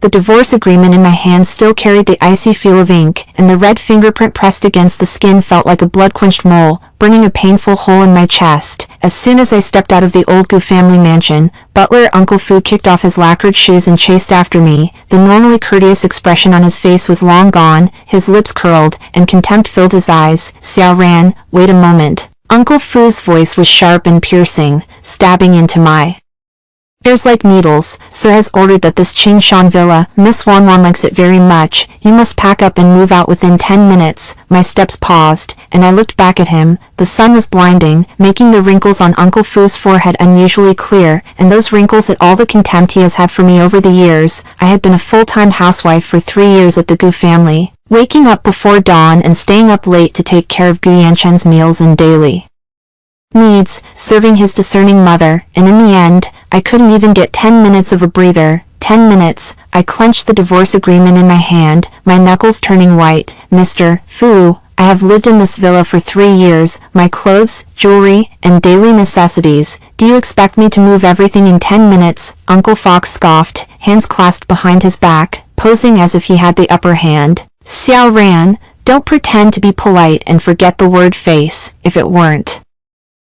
The divorce agreement in my hand still carried the icy feel of ink, and the red fingerprint pressed against the skin felt like a blood-quenched mole, burning a painful hole in my chest. As soon as I stepped out of the old Gu family mansion, butler Uncle Fu kicked off his lacquered shoes and chased after me. The normally courteous expression on his face was long gone, his lips curled, and contempt filled his eyes. Xiao Ran, wait a moment. Uncle Fu's voice was sharp and piercing, stabbing into my ears like needles. Sir has ordered that this Qingshan villa, Miss Wanwan likes it very much. You must pack up and move out within 10 minutes. My steps paused, and I looked back at him. The sun was blinding, making the wrinkles on Uncle Fu's forehead unusually clear, and those wrinkles at all the contempt he has had for me over the years. I had been a full-time housewife for 3 years at the Gu family, waking up before dawn and staying up late to take care of Gu Yanshen's meals and daily needs, serving his discerning mother, and in the end, I couldn't even get 10 minutes of a breather. 10 minutes. I clenched the divorce agreement in my hand, my knuckles turning white. Mr. Fu, I have lived in this villa for 3 years, my clothes, jewelry, and daily necessities. Do you expect me to move everything in 10 minutes? Uncle Fox scoffed, hands clasped behind his back, posing as if he had the upper hand. Xiao Ran, don't pretend to be polite and forget the word face, if it weren't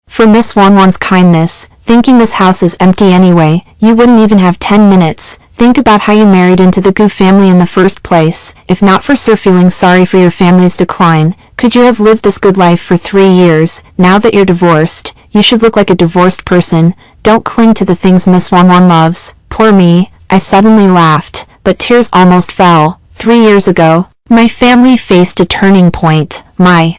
for Miss Wanwan's kindness, thinking this house is empty anyway, you wouldn't even have 10 minutes. Think about how you married into the Gu family in the first place. If not for Sir feeling sorry for your family's decline, could you have lived this good life for 3 years? Now that you're divorced, you should look like a divorced person. Don't cling to the things Miss Wanwan loves. Poor me. I suddenly laughed, but tears almost fell. 3 years ago, my family faced a turning point. My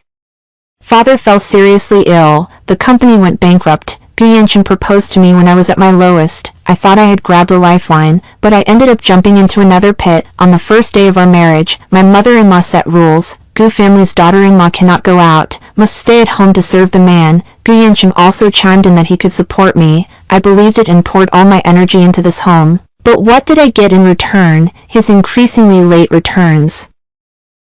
father fell seriously ill. The company went bankrupt. Gu Yanshen proposed to me when I was at my lowest. I thought I had grabbed a lifeline, but I ended up jumping into another pit. On the first day of our marriage, my mother-in-law set rules. Gu family's daughter-in-law cannot go out, must stay at home to serve the man. Gu Yanshen also chimed in that he could support me. I believed it and poured all my energy into this home. But what did I get in return? His increasingly late returns.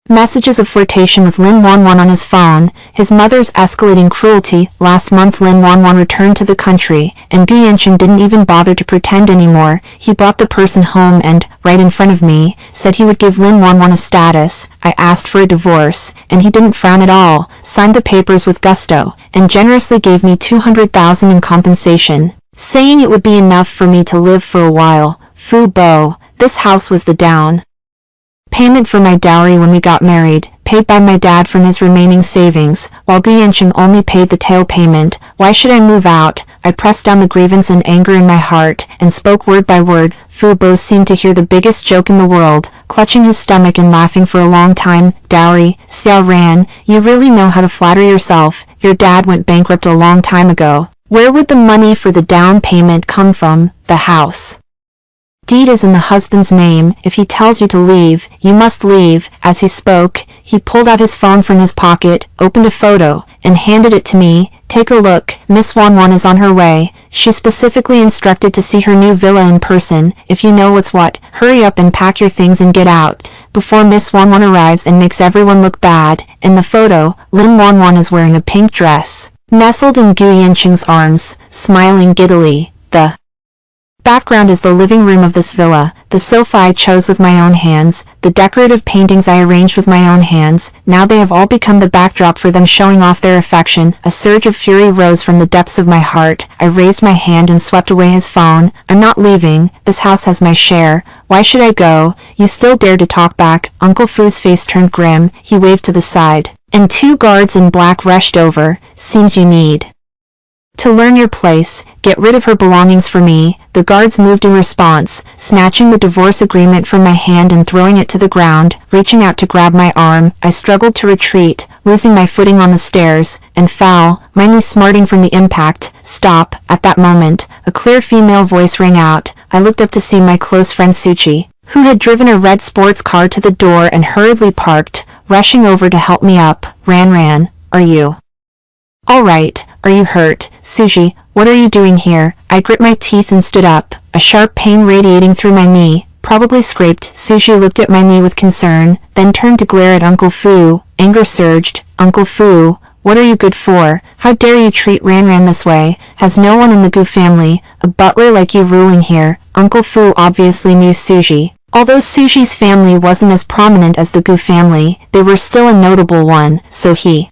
Messages of flirtation with Lin Wanwan on his phone, his mother's escalating cruelty. Last month Lin Wanwan returned to the country, and Gu Yanshen didn't even bother to pretend anymore. He brought the person home and, right in front of me, said he would give Lin Wanwan a status. I asked for a divorce, and he didn't frown at all, signed the papers with gusto, and generously gave me 200,000 in compensation, saying it would be enough for me to live for a while. Fu Bo, this house was the down payment for my dowry when we got married, paid by my dad from his remaining savings, while Gu Yanshen only paid the tail payment. Why should I move out? I pressed down the grievance and anger in my heart, and spoke word by word. Fu Bo seemed to hear the biggest joke in the world, clutching his stomach and laughing for a long time. Dowry, Xiao Ran, you really know how to flatter yourself. Your dad went bankrupt a long time ago. Where would the money for the down payment come from? The house deed is in the husband's name. If he tells you to leave, you must leave. As he spoke, he pulled out his phone from his pocket, opened a photo, and handed it to me. Take a look. Miss Wanwan is on her way. She specifically instructed to see her new villa in person. If you know what's what, hurry up and pack your things and get out, before Miss Wanwan arrives and makes everyone look bad. In the photo, Lin Wanwan is wearing a pink dress, nestled in Gu Yanshen's arms, smiling giddily. The background is the living room of this villa, the sofa I chose with my own hands, the decorative paintings I arranged with my own hands. Now they have all become the backdrop for them showing off their affection. A surge of fury rose from the depths of my heart. I raised my hand and swept away his phone. I'm not leaving. This house has my share. Why should I go? You still dare to talk back? Uncle Fu's face turned grim. He waved to the side, and 2 guards in black rushed over. Seems you need to learn your place. Get rid of her belongings for me. The guards moved in response, snatching the divorce agreement from my hand and throwing it to the ground. Reaching out to grab my arm, I struggled to retreat, losing my footing on the stairs, and fell, my knee smarting from the impact. Stop. At that moment, a clear female voice rang out. I looked up to see my close friend Suchi, who had driven a red sports car to the door and hurriedly parked, rushing over to help me up. Ran, are you all right? Are you hurt? Suji, what are you doing here? I grit my teeth and stood up, a sharp pain radiating through my knee. Probably scraped. Suji looked at my knee with concern, then turned to glare at Uncle Fu. Anger surged. Uncle Fu, What are you good for? How dare you treat Ran this way? Has no one in the Gu family, a butler like you ruling here? Uncle Fu obviously knew Suji. Although Suji's family wasn't as prominent as the Gu family, they were still a notable one, so he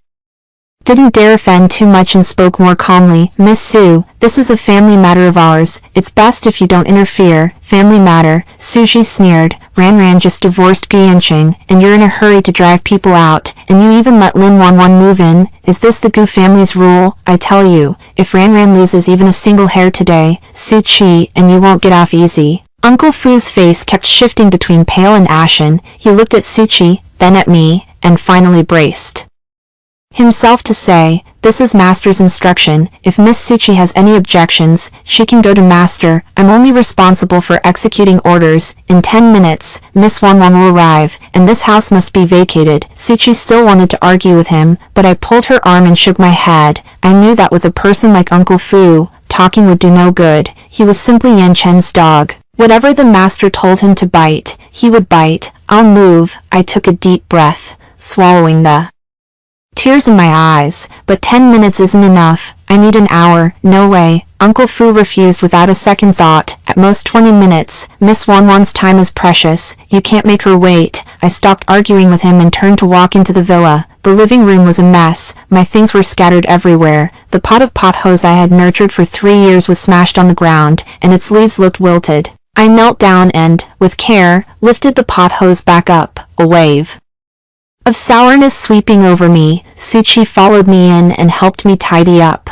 didn't dare offend too much and spoke more calmly. Miss Su, this is a family matter of ours. It's best if you don't interfere. Family matter, Suji sneered. Ran just divorced Gu Yanqing, and you're in a hurry to drive people out, and you even let Lin Wanwan move in. Is this the Gu family's rule? I tell you, if Ran loses even a single hair today, Su Qi and you won't get off easy. Uncle Fu's face kept shifting between pale and ashen. He looked at Su Qi, then at me, and finally braced himself to say, this is Master's instruction. If Miss Suchi has any objections, she can go to Master. I'm only responsible for executing orders. In 10 minutes, Miss Wanwan will arrive, and this house must be vacated. Suchi still wanted to argue with him, but I pulled her arm and shook my head. I knew that with a person like Uncle Fu, talking would do no good. He was simply Yan Chen's dog. Whatever the Master told him to bite, he would bite. I'll move. I took a deep breath, swallowing the tears in my eyes, but 10 minutes isn't enough. I need an hour. No way. Uncle Fu refused without a second thought. At most 20 minutes. Miss Wanwan's time is precious. You can't make her wait. I stopped arguing with him and turned to walk into the villa. The living room was a mess. My things were scattered everywhere. The pot of pothos I had nurtured for 3 years was smashed on the ground, and its leaves looked wilted. I knelt down and, with care, lifted the pothos back up. A wave of sourness sweeping over me. Suchi followed me in and helped me tidy up.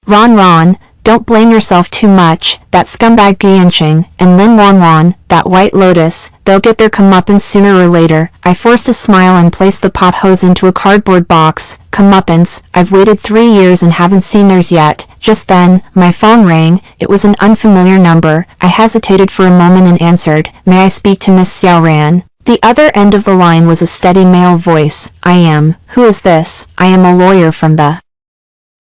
Ran, don't blame yourself too much. That scumbag Gu Yanqing and Lin Wanwan, that white lotus, they'll get their comeuppance sooner or later. I forced a smile and placed the pothos into a cardboard box. Comeuppance, I've waited 3 years and haven't seen theirs yet. Just then, my phone rang. It was an unfamiliar number. I hesitated for a moment and answered. May I speak to Miss Xiao Ran? The other end of the line was a steady male voice. I am. Who is this? I am a lawyer from the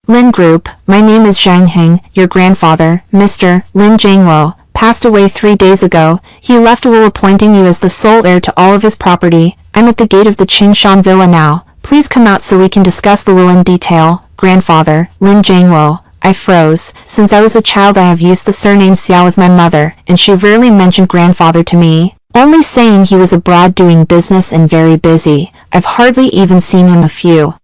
Lin Group. My name is Zhang Heng. Your grandfather, Mr. Lin Jiangluo, passed away 3 days ago. He left a will appointing you as the sole heir to all of his property. I'm at the gate of the Qingshan Villa now. Please come out so we can discuss the will in detail. Grandfather, Lin Jiangluo. I froze. Since I was a child I have used the surname Xiao with my mother, and she rarely mentioned grandfather to me, only saying he was abroad doing business and very busy. I've hardly even seen him a few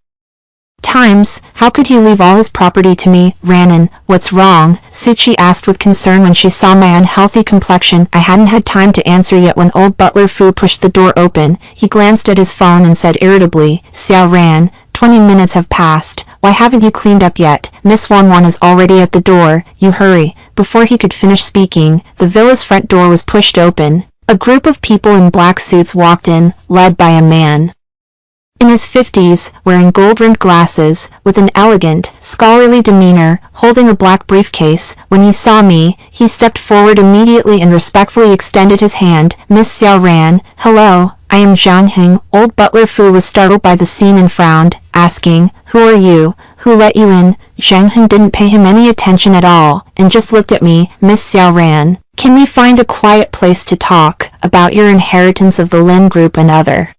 times. How could he leave all his property to me? Ranan, what's wrong? Suchi asked with concern when she saw my unhealthy complexion. I hadn't had time to answer yet when old butler Fu pushed the door open. He glanced at his phone and said irritably, Xiao Ran, 20 minutes have passed. Why haven't you cleaned up yet? Miss Wanwan is already at the door. You hurry. Before he could finish speaking, the villa's front door was pushed open. A group of people in black suits walked in, led by a man in his 50s, wearing gold-rimmed glasses, with an elegant, scholarly demeanor, holding a black briefcase. When he saw me, he stepped forward immediately and respectfully extended his hand. Miss Xiao Ran, hello, I am Zhang Heng. Old butler Fu was startled by the scene and frowned, asking, who are you? Who let you in? Zhang Heng didn't pay him any attention at all, and just looked at me. Miss Xiao Ran, can we find a quiet place to talk about your inheritance of the Lin Group and other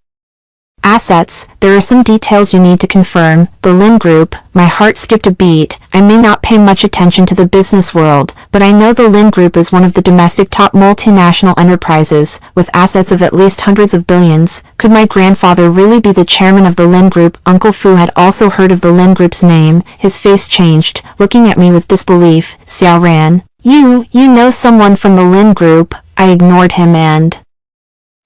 assets? There are some details you need to confirm. The Lin Group. My heart skipped a beat. I may not pay much attention to the business world, but I know the Lin Group is one of the domestic top multinational enterprises, with assets of at least hundreds of billions. Could my grandfather really be the chairman of the Lin Group? Uncle Fu had also heard of the Lin Group's name. His face changed, looking at me with disbelief. Xiao Ran, you know someone from the Lin Group? I ignored him and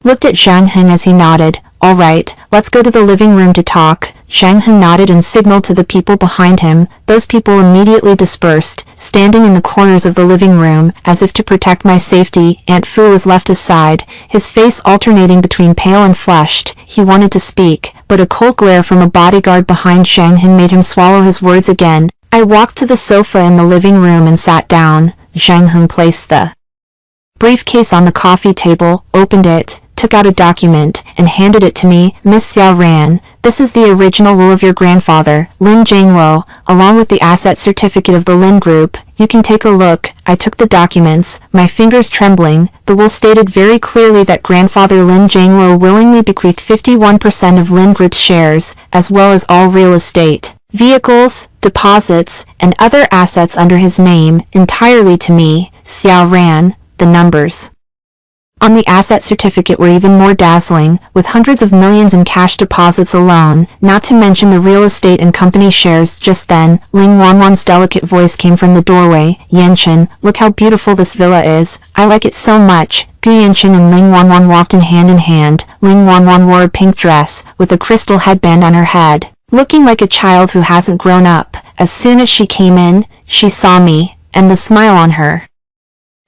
looked at Zhang Heng as he nodded. All right, let's go to the living room to talk. Zhang Heng nodded and signaled to the people behind him. Those people immediately dispersed, standing in the corners of the living room, as if to protect my safety. Aunt Fu was left aside, his face alternating between pale and flushed. He wanted to speak, but a cold glare from a bodyguard behind Zhang Heng made him swallow his words again. I walked to the sofa in the living room and sat down. Zhang Heng placed the briefcase on the coffee table, opened it, took out a document, and handed it to me. Miss Xiao Ran, this is the original will of your grandfather, Lin Jiangluo, along with the asset certificate of the Lin Group. You can take a look. I took the documents, my fingers trembling. The will stated very clearly that grandfather Lin Jiangluo willingly bequeathed 51% of Lin Group's shares, as well as all real estate. vehicles, deposits, and other assets under his name entirely to me. Xiao Ran, the numbers on the asset certificate were even more dazzling, with hundreds of millions in cash deposits alone, not to mention the real estate and company shares. Just then, Ling Wanwan's delicate voice came from the doorway. Yanchen, look how beautiful this villa is. I like it so much. Gu Yanchen and Ling Wanwan walked in hand. Ling Wanwan wore a pink dress, with a crystal headband on her head, looking like a child who hasn't grown up. As soon as she came in, she saw me, and the smile on her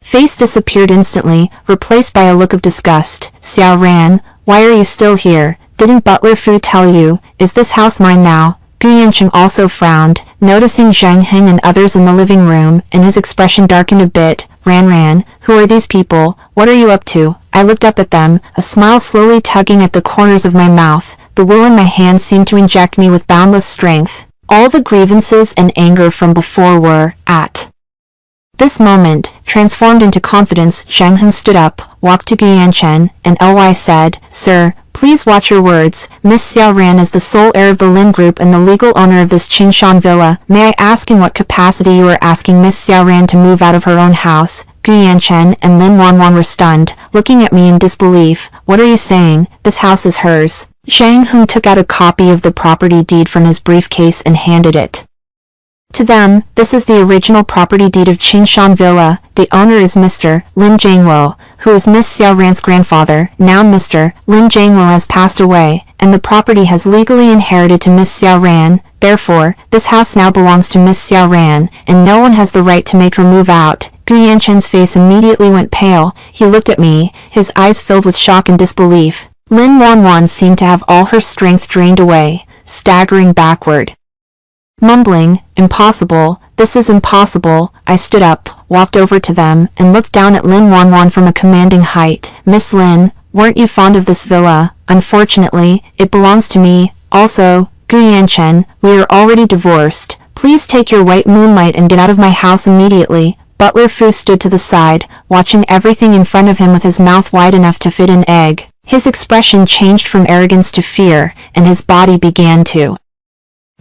face disappeared instantly, replaced by a look of disgust. Xiao Ran, why are you still here? Didn't Butler Fu tell you? Is this house mine now? Gu Yancheng also frowned, noticing Zhang Heng and others in the living room, and his expression darkened a bit. Ran, who are these people? What are you up to? I looked up at them, a smile slowly tugging at the corners of my mouth. The will in my hand seemed to inject me with boundless strength. All the grievances and anger from before were, at this moment, transformed into confidence. Zhang Heng stood up, walked to Gu Yanchen, and Ly said, Sir, please watch your words. Miss Xiao Ran is the sole heir of the Lin Group and the legal owner of this Qinshan villa. May I ask in what capacity you are asking Miss Xiao Ran to move out of her own house? Gu Yanchen and Lin Wanwan were stunned, looking at me in disbelief. What are you saying? This house is hers. Zhang Heng took out a copy of the property deed from his briefcase and handed it to them. This is the original property deed of Qinshan Villa. The owner is Mr. Lin Jiangwo, who is Miss Xiao Ran's grandfather. Now Mr. Lin Jiangwo has passed away, and the property has legally inherited to Miss Xiao Ran. Therefore, this house now belongs to Miss Xiao Ran, and no one has the right to make her move out. Gu Yanchen's face immediately went pale. He looked at me, his eyes filled with shock and disbelief. Lin Wanwan seemed to have all her strength drained away, staggering backward, mumbling, Impossible, this is impossible. I stood up, walked over to them, and looked down at Lin Wanwan from a commanding height. Miss Lin, weren't you fond of this villa? Unfortunately, it belongs to me. Also, Gu Yanchen, we are already divorced. Please take your white moonlight and get out of my house immediately. Butler Fu stood to the side, watching everything in front of him with his mouth wide enough to fit an egg. His expression changed from arrogance to fear, and his body began to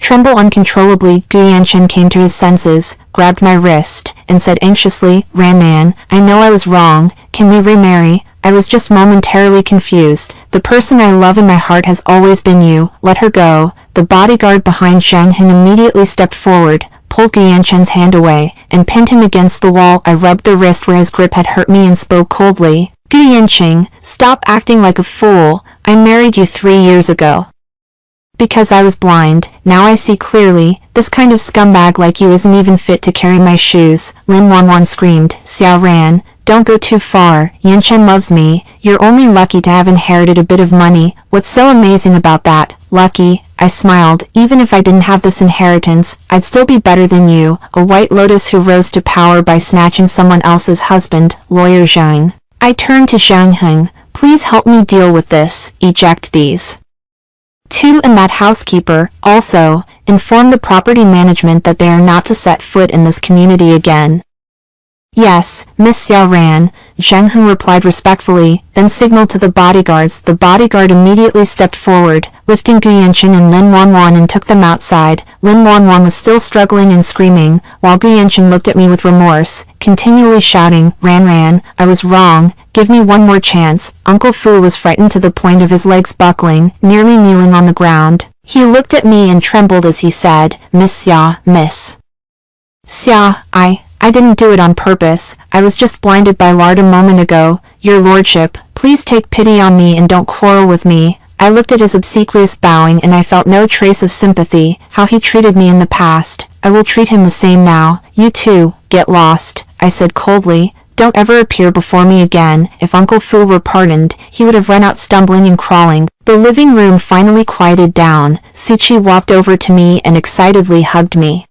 tremble uncontrollably. Gu Yanchen came to his senses, grabbed my wrist, and said anxiously, Ranman, I know I was wrong. Can we remarry? I was just momentarily confused. The person I love in my heart has always been you. Let her go. The bodyguard behind Zhang Heng immediately stepped forward, pulled Gu Yanchen's hand away, and pinned him against the wall. I rubbed the wrist where his grip had hurt me and spoke coldly. Gu Yanchen, stop acting like a fool. I married you 3 years ago because I was blind. Now I see clearly. This kind of scumbag like you isn't even fit to carry my shoes. Lin Wanwan screamed. Xiao Ran, don't go too far. Yanchen loves me. You're only lucky to have inherited a bit of money. What's so amazing about that? Lucky? I smiled. Even if I didn't have this inheritance, I'd still be better than you, a white lotus who rose to power by snatching someone else's husband. Lawyer Zhang. I turned to Zhang Heng. Please help me deal with this. Eject these two and that housekeeper. Also, inform the property management that they are not to set foot in this community again. Yes, Miss Xiao Ran, Zhang Heng replied respectfully, then signaled to the bodyguards. The bodyguard immediately stepped forward, lifting Gu Yanchen and Lin Wanwan and took them outside. Lin Wanwan was still struggling and screaming, while Gu Yanchen looked at me with remorse, continually shouting, Ran, I was wrong. Give me one more chance. Uncle Fu was frightened to the point of his legs buckling, nearly kneeling on the ground. He looked at me and trembled as he said, Miss Xia, I didn't do it on purpose. I was just blinded by lard a moment ago. Your lordship, please take pity on me and don't quarrel with me. I looked at his obsequious bowing and I felt no trace of sympathy. How he treated me in the past, I will treat him the same now. You too, get lost, I said coldly. Don't ever appear before me again. If Uncle Fu were pardoned, he would have run out stumbling and crawling. The living room finally quieted down. Suchi walked over to me and excitedly hugged me.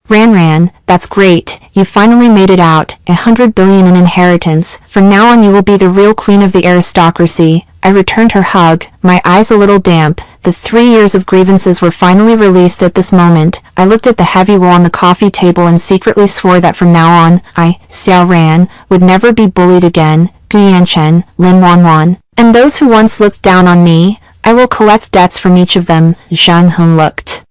Ran, that's great. You finally made it out. 100 billion in inheritance. From now on you will be the real queen of the aristocracy. I returned her hug, my eyes a little damp. The 3 years of grievances were finally released at this moment. I looked at the heavy wool on the coffee table and secretly swore that from now on, I, Xiao Ran, would never be bullied again. Gu Yanchen, Lin Wanwan, and those who once looked down on me, I will collect debts from each of them. Zhang Heng looked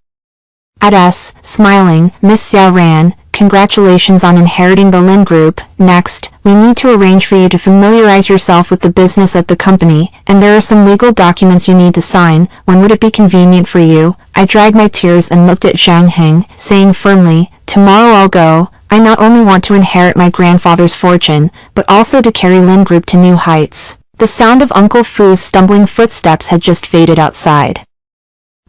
At us, smiling, Miss Xiao ran, "Congratulations on inheriting the Lin Group. Next, we need to arrange for you to familiarize yourself with the business of the company, and there are some legal documents you need to sign. When would it be convenient for you?" I dried my tears and looked at Zhang Heng, saying firmly, "Tomorrow I'll go. I not only want to inherit my grandfather's fortune, but also to carry Lin Group to new heights." The sound of Uncle Fu's stumbling footsteps had just faded outside.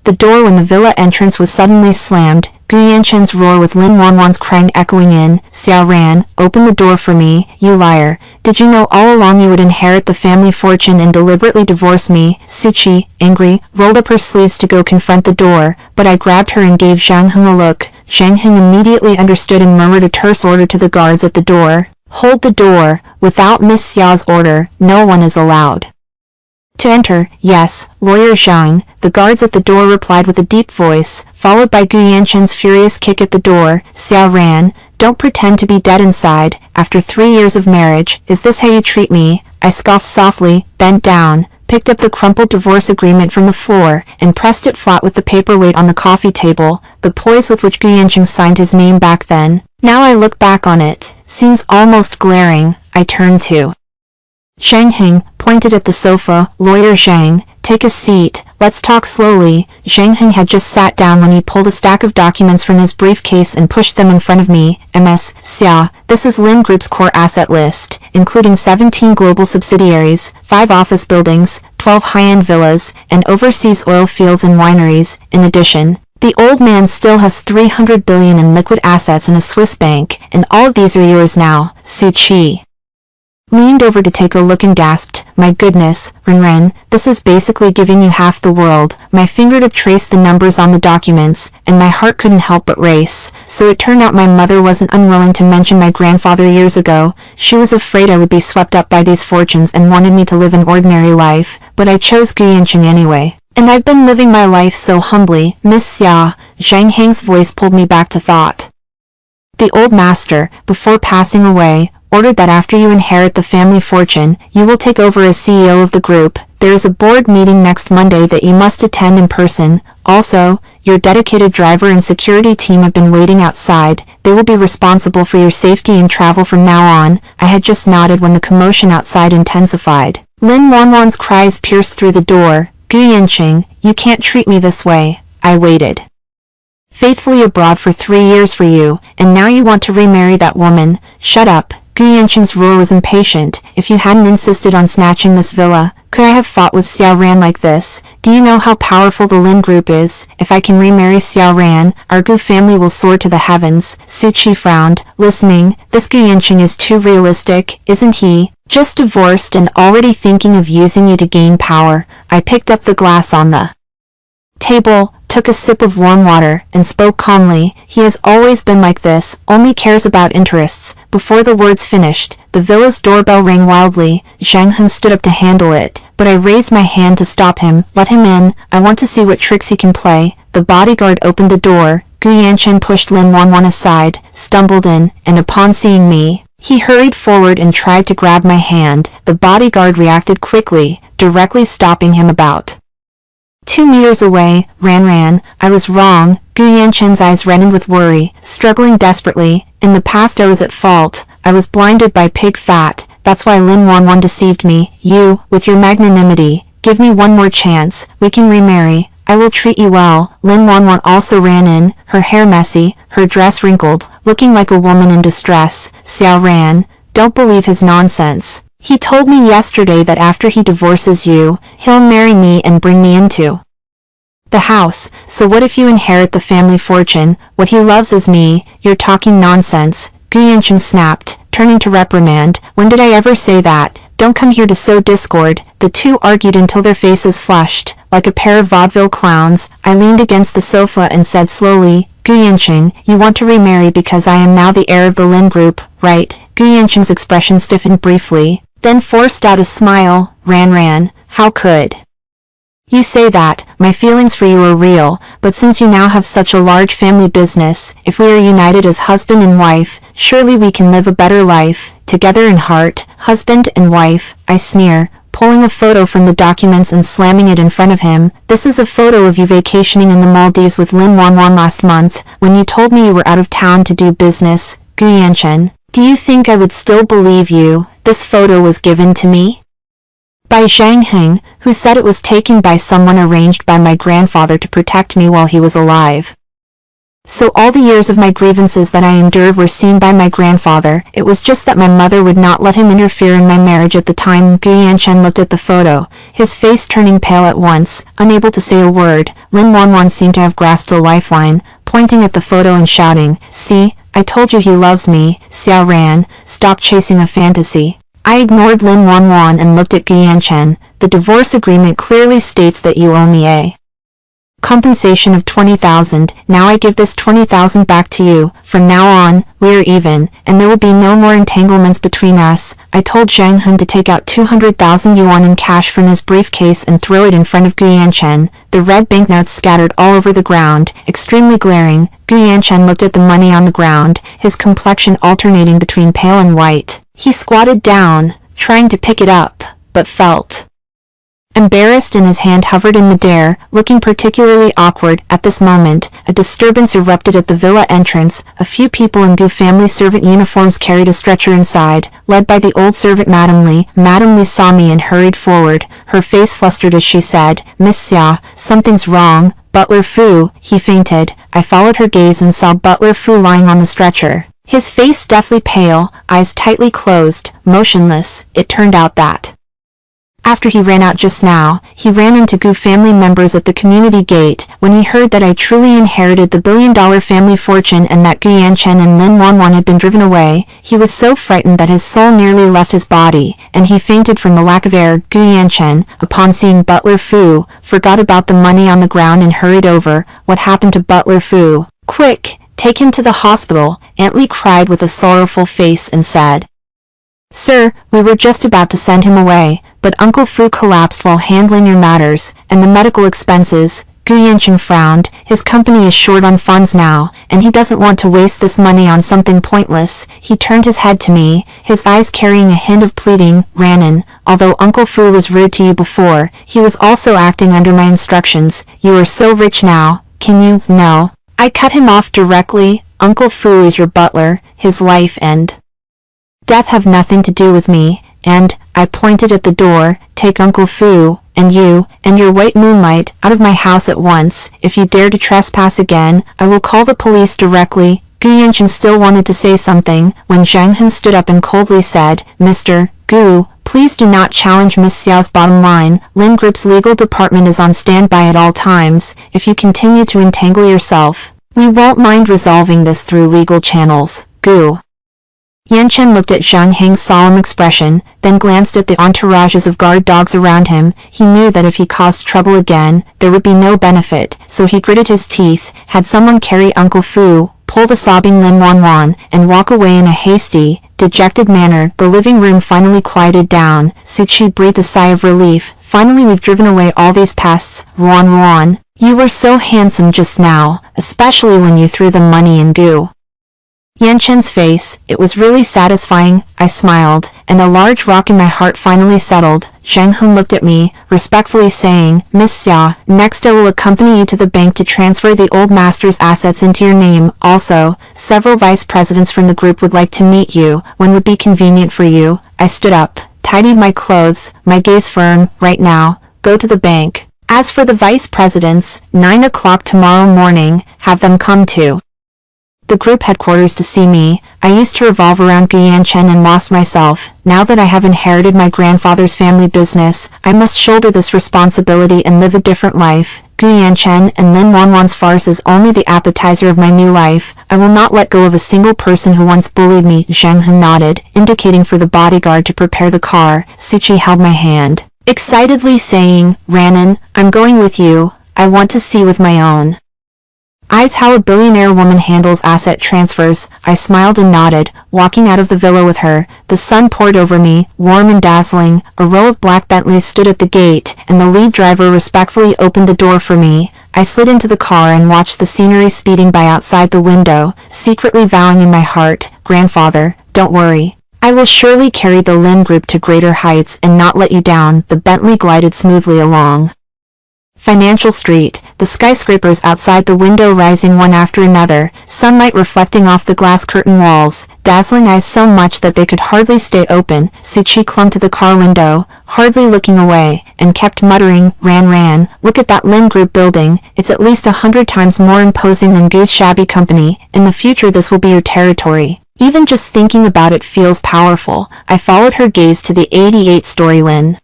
The door when the villa entrance was suddenly slammed, Gu Yanquan's roar with Lin Wanwan's crying echoing in. "Xiao Ran, open the door for me, you liar. Did you know all along you would inherit the family fortune and deliberately divorce me?" Su Qi, angry, rolled up her sleeves to go confront the door, but I grabbed her and gave Zhang Heng a look. Zhang Heng immediately understood and murmured a terse order to the guards at the door. "Hold the door. Without Miss Xiao's order, no one is allowed to enter." "Yes, Lawyer Zhang," the guards at the door replied with a deep voice, followed by Gu Yanquan's furious kick at the door. "Xiao Ran, don't pretend to be dead inside. After 3 years of marriage, is this how you treat me?" I scoffed softly, bent down, picked up the crumpled divorce agreement from the floor, and pressed it flat with the paperweight on the coffee table, the poise with which Gu Yanquan signed his name back then. Now I look back on it, seems almost glaring. I turned to Zhang Heng, pointed at the sofa. "Lawyer Zhang, take a seat. Let's talk slowly." Zhang Heng had just sat down when he pulled a stack of documents from his briefcase and pushed them in front of me. "Ms. Xia, this is Lin Group's core asset list, including 17 global subsidiaries, 5 office buildings, 12 high-end villas, and overseas oil fields and wineries. In addition, the old man still has 300 billion in liquid assets in a Swiss bank, and all of these are yours now." Su Qi leaned over to take a look and gasped, "My goodness, Ren, this is basically giving you half the world." My fingertip traced the numbers on the documents, and my heart couldn't help but race. So it turned out my mother wasn't unwilling to mention my grandfather years ago. She was afraid I would be swept up by these fortunes and wanted me to live an ordinary life, but I chose Gu Yanquan anyway. And I've been living my life so humbly. "Miss Xia," Zhang Heng's voice pulled me back to thought. "The old master, before passing away, ordered that after you inherit the family fortune, you will take over as CEO of the group. There is a board meeting next Monday that you must attend in person. Also, your dedicated driver and security team have been waiting outside. They will be responsible for your safety and travel from now on." I had just nodded when the commotion outside intensified. Lin Wanwan's cries pierced through the door. "Gu Yanqing, you can't treat me this way. I waited faithfully abroad for 3 years for you, and now you want to remarry that woman." "Shut up." Gu Yanqing's roar was impatient. "If you hadn't insisted on snatching this villa, could I have fought with Xiao Ran like this? Do you know how powerful the Lin Group is? If I can remarry Xiao Ran, our Gu family will soar to the heavens." Su Qi frowned, listening. "This Gu Yanqing is too realistic, isn't he? Just divorced and already thinking of using you to gain power." I picked up the glass on the table, took a sip of warm water, and spoke calmly. "He has always been like this, only cares about interests." Before the words finished, the villa's doorbell rang wildly. Zhang Heng stood up to handle it, but I raised my hand to stop him. "Let him in. I want to see what tricks he can play." The bodyguard opened the door. Gu Yanquan pushed Lin Wanwan aside, stumbled in, and upon seeing me, he hurried forward and tried to grab my hand. The bodyguard reacted quickly, directly stopping him about 2 meters away. Ran, I was wrong." Gu Yanquan's eyes reddened with worry, struggling desperately. "In the past I was at fault. I was blinded by pig fat. That's why Lin Wanwan deceived me. You, with your magnanimity, give me one more chance. We can remarry. I will treat you well." Lin Wanwan also ran in, her hair messy, her dress wrinkled, looking like a woman in distress. "Xiao Ran, don't believe his nonsense. He told me yesterday that after he divorces you, he'll marry me and bring me into the house. So what if you inherit the family fortune? What he loves is me." "You're talking nonsense," Gu Yanquan snapped, turning to reprimand. "When did I ever say that? Don't come here to sow discord." The two argued until their faces flushed, like a pair of vaudeville clowns. I leaned against the sofa and said slowly, "Gu Yanqing, you want to remarry because I am now the heir of the Lin Group, right?" Gu Yanqing's expression stiffened briefly, then forced out a smile. Ran, how could you say that? My feelings for you are real, but since you now have such a large family business, if we are united as husband and wife, surely we can live a better life, together in heart, husband and wife." I sneer, pulling a photo from the documents and slamming it in front of him. "This is a photo of you vacationing in the Maldives with Lin Wanwan last month, when you told me you were out of town to do business, Gu Yanchen. Do you think I would still believe you? This photo was given to me by Zhang Heng, who said it was taken by someone arranged by my grandfather to protect me while he was alive. So all the years of my grievances that I endured were seen by my grandfather. It was just that my mother would not let him interfere in my marriage at the time." Gu Yanchen looked at the photo, his face turning pale at once, unable to say a word. Lin Wanwan seemed to have grasped a lifeline, pointing at the photo and shouting, "See, I told you he loves me, Xiao Ran, stop chasing a fantasy." I ignored Lin Wanwan and looked at Gu Yanchen. "The divorce agreement clearly states that you owe me a compensation of 20,000. Now I give this 20,000 back to you. From now on, we are even, and there will be no more entanglements between us." I told Zhang Hun to take out 200,000 yuan in cash from his briefcase and throw it in front of Gu Yanchen. The red banknotes scattered all over the ground, extremely glaring. Gu Yanchen looked at the money on the ground, his complexion alternating between pale and white. He squatted down, trying to pick it up, but felt embarrassed and his hand hovered in midair, looking particularly awkward. At this moment, a disturbance erupted at the villa entrance. A few people in Gu family servant uniforms carried a stretcher inside, led by the old servant Madame Li. Madame Li saw me and hurried forward, her face flustered as she said, "Miss Xia, something's wrong. Butler Fu, he fainted." I followed her gaze and saw Butler Fu lying on the stretcher, his face deathly pale, eyes tightly closed, motionless. It turned out that after he ran out just now, he ran into Gu family members at the community gate. When he heard that I truly inherited the billion-dollar family fortune and that Gu Yanchen and Lin Wanwan had been driven away, he was so frightened that his soul nearly left his body, and he fainted from the lack of air. Gu Yanchen, upon seeing Butler Fu, forgot about the money on the ground and hurried over. "What happened to Butler Fu? Quick, take him to the hospital," Aunt Li cried with a sorrowful face and said, "Sir, we were just about to send him away, but Uncle Fu collapsed while handling your matters, and the medical expenses." Gu Yanchen frowned. His company is short on funds now, and he doesn't want to waste this money on something pointless. He turned his head to me, his eyes carrying a hint of pleading. "Ranan, although Uncle Fu was rude to you before, he was also acting under my instructions. You are so rich now, can you?" "No." I cut him off directly. "Uncle Fu is your butler. His life and death have nothing to do with me, and," I pointed at the door, "take Uncle Fu, and you, and your white moonlight, out of my house at once. If you dare to trespass again, I will call the police directly." Gu Yanchen still wanted to say something, when Zhang Hun stood up and coldly said, "Mr. Gu, please do not challenge Miss Xiao's bottom line. Lin Group's legal department is on standby at all times. If you continue to entangle yourself, we won't mind resolving this through legal channels." Gu Yanchen looked at Zhang Heng's solemn expression, then glanced at the entourages of guard dogs around him. He knew that if he caused trouble again, there would be no benefit, so he gritted his teeth, had someone carry Uncle Fu, pull the sobbing Lin Wanwan, and walk away in a hasty, dejected manner. The living room finally quieted down. Suchi breathed a sigh of relief. "Finally we've driven away all these pests. Ruan, you were so handsome just now, especially when you threw the money in Gu Yanchen's face. It was really satisfying." I smiled, and a large rock in my heart finally settled. Zhang Hun looked at me, respectfully saying, "Miss Xia, next I will accompany you to the bank to transfer the old master's assets into your name. Also, several vice presidents from the group would like to meet you. When would be convenient for you?" I stood up, tidied my clothes, my gaze firm. "Right now, go to the bank. As for the vice presidents, 9 o'clock tomorrow morning, have them come to the group headquarters to see me." I used to revolve around Gu Yanchen and lost myself. Now that I have inherited my grandfather's family business, I must shoulder this responsibility and live a different life. Gu Yanchen and Lin Wanwan's farce is only the appetizer of my new life. I will not let go of a single person who once bullied me. Zhang Hun nodded, indicating for the bodyguard to prepare the car. Suchi held my hand, excitedly saying, "Ranan, I'm going with you. I want to see with my own eyes how a billionaire woman handles asset transfers." I smiled and nodded, walking out of the villa with her. The sun poured over me, warm and dazzling. A row of black Bentleys stood at the gate, and the lead driver respectfully opened the door for me. I slid into the car and watched the scenery speeding by outside the window, secretly vowing in my heart, "Grandfather, don't worry. I will surely carry the Lin Group to greater heights and not let you down. The Bentley glided smoothly along Financial Street, the skyscrapers outside the window rising one after another, sunlight reflecting off the glass curtain walls, dazzling eyes so much that they could hardly stay open. Suchi clung to the car window, hardly looking away, and kept muttering, Ran, look at that Lin Group building, it's at least 100 times more imposing than Goo's shabby company. In the future this will be your territory. Even just thinking about it feels powerful. I followed her gaze to the 88-story Lin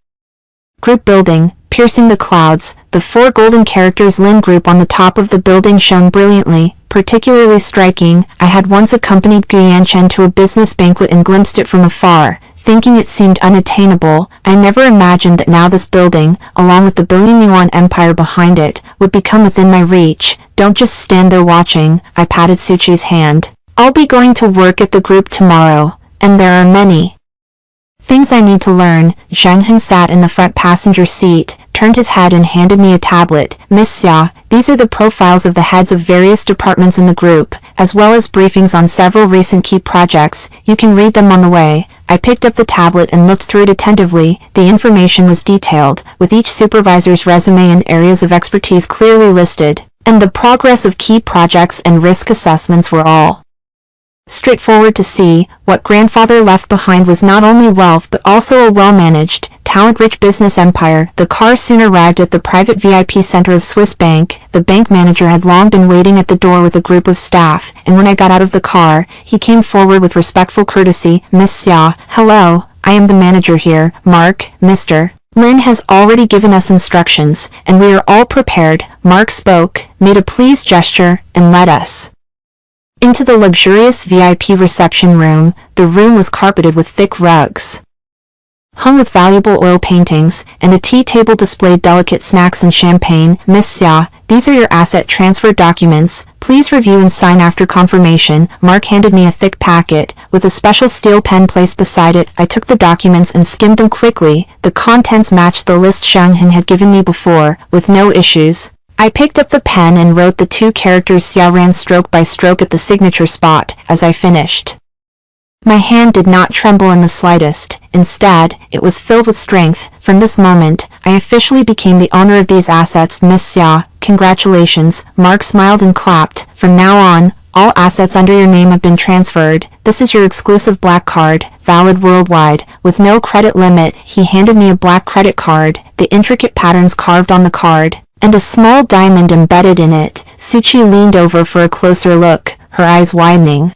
Group building, piercing the clouds. The 4 golden characters Lin Group on the top of the building shone brilliantly, particularly striking. I had once accompanied Gu Yanchen to a business banquet and glimpsed it from afar, thinking it seemed unattainable. I never imagined that now this building, along with the billion-yuan empire behind it, would become within my reach. Don't just stand there watching, I patted Suchi's hand. I'll be going to work at the group tomorrow, and there are many things I need to learn. Zhang Han sat in the front passenger seat, turned his head and handed me a tablet. Miss Xia, these are the profiles of the heads of various departments in the group, as well as briefings on several recent key projects. You can read them on the way. I picked up the tablet and looked through it attentively. The information was detailed, with each supervisor's resume and areas of expertise clearly listed, and the progress of key projects and risk assessments were all straightforward to see. What grandfather left behind was not only wealth but also a well-managed, talent-rich business empire. The car soon arrived at the private VIP center of Swiss Bank. The bank manager had long been waiting at the door with a group of staff, and when I got out of the car, he came forward with respectful courtesy. Miss Xia, hello, I am the manager here. Mark, Mr. Lin has already given us instructions, and we are all prepared. Mark spoke, made a pleased gesture, and led us into the luxurious VIP reception room. The room was carpeted with thick rugs, hung with valuable oil paintings, and a tea table displayed delicate snacks and champagne. Miss Xia, these are your asset transfer documents. Please review and sign after confirmation. Mark handed me a thick packet, with a special steel pen placed beside it. I took the documents and skimmed them quickly. The contents matched the list Zhang Han had given me before, with no issues. I picked up the pen and wrote the 2 characters Xia Ran stroke by stroke at the signature spot. As I finished, my hand did not tremble in the slightest. Instead, it was filled with strength. From this moment, I officially became the owner of these assets. Miss Xia, congratulations. Mark smiled and clapped. From now on, all assets under your name have been transferred. This is your exclusive black card, valid worldwide, with no credit limit. He handed me a black credit card, the intricate patterns carved on the card, and a small diamond embedded in it. Suchi leaned over for a closer look, her eyes widening.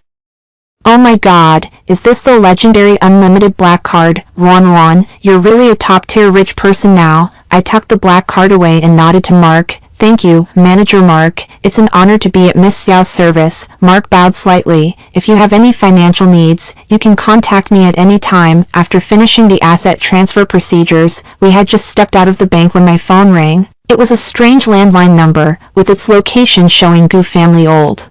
Oh my god, is this the legendary unlimited black card? Wan, you're really a top-tier rich person now. I tucked the black card away and nodded to Mark. Thank you, Manager Mark. It's an honor to be at Miss Xiao's service. Mark bowed slightly. If you have any financial needs, you can contact me at any time. After finishing the asset transfer procedures, we had just stepped out of the bank when my phone rang. It was a strange landline number, with its location showing Gu family old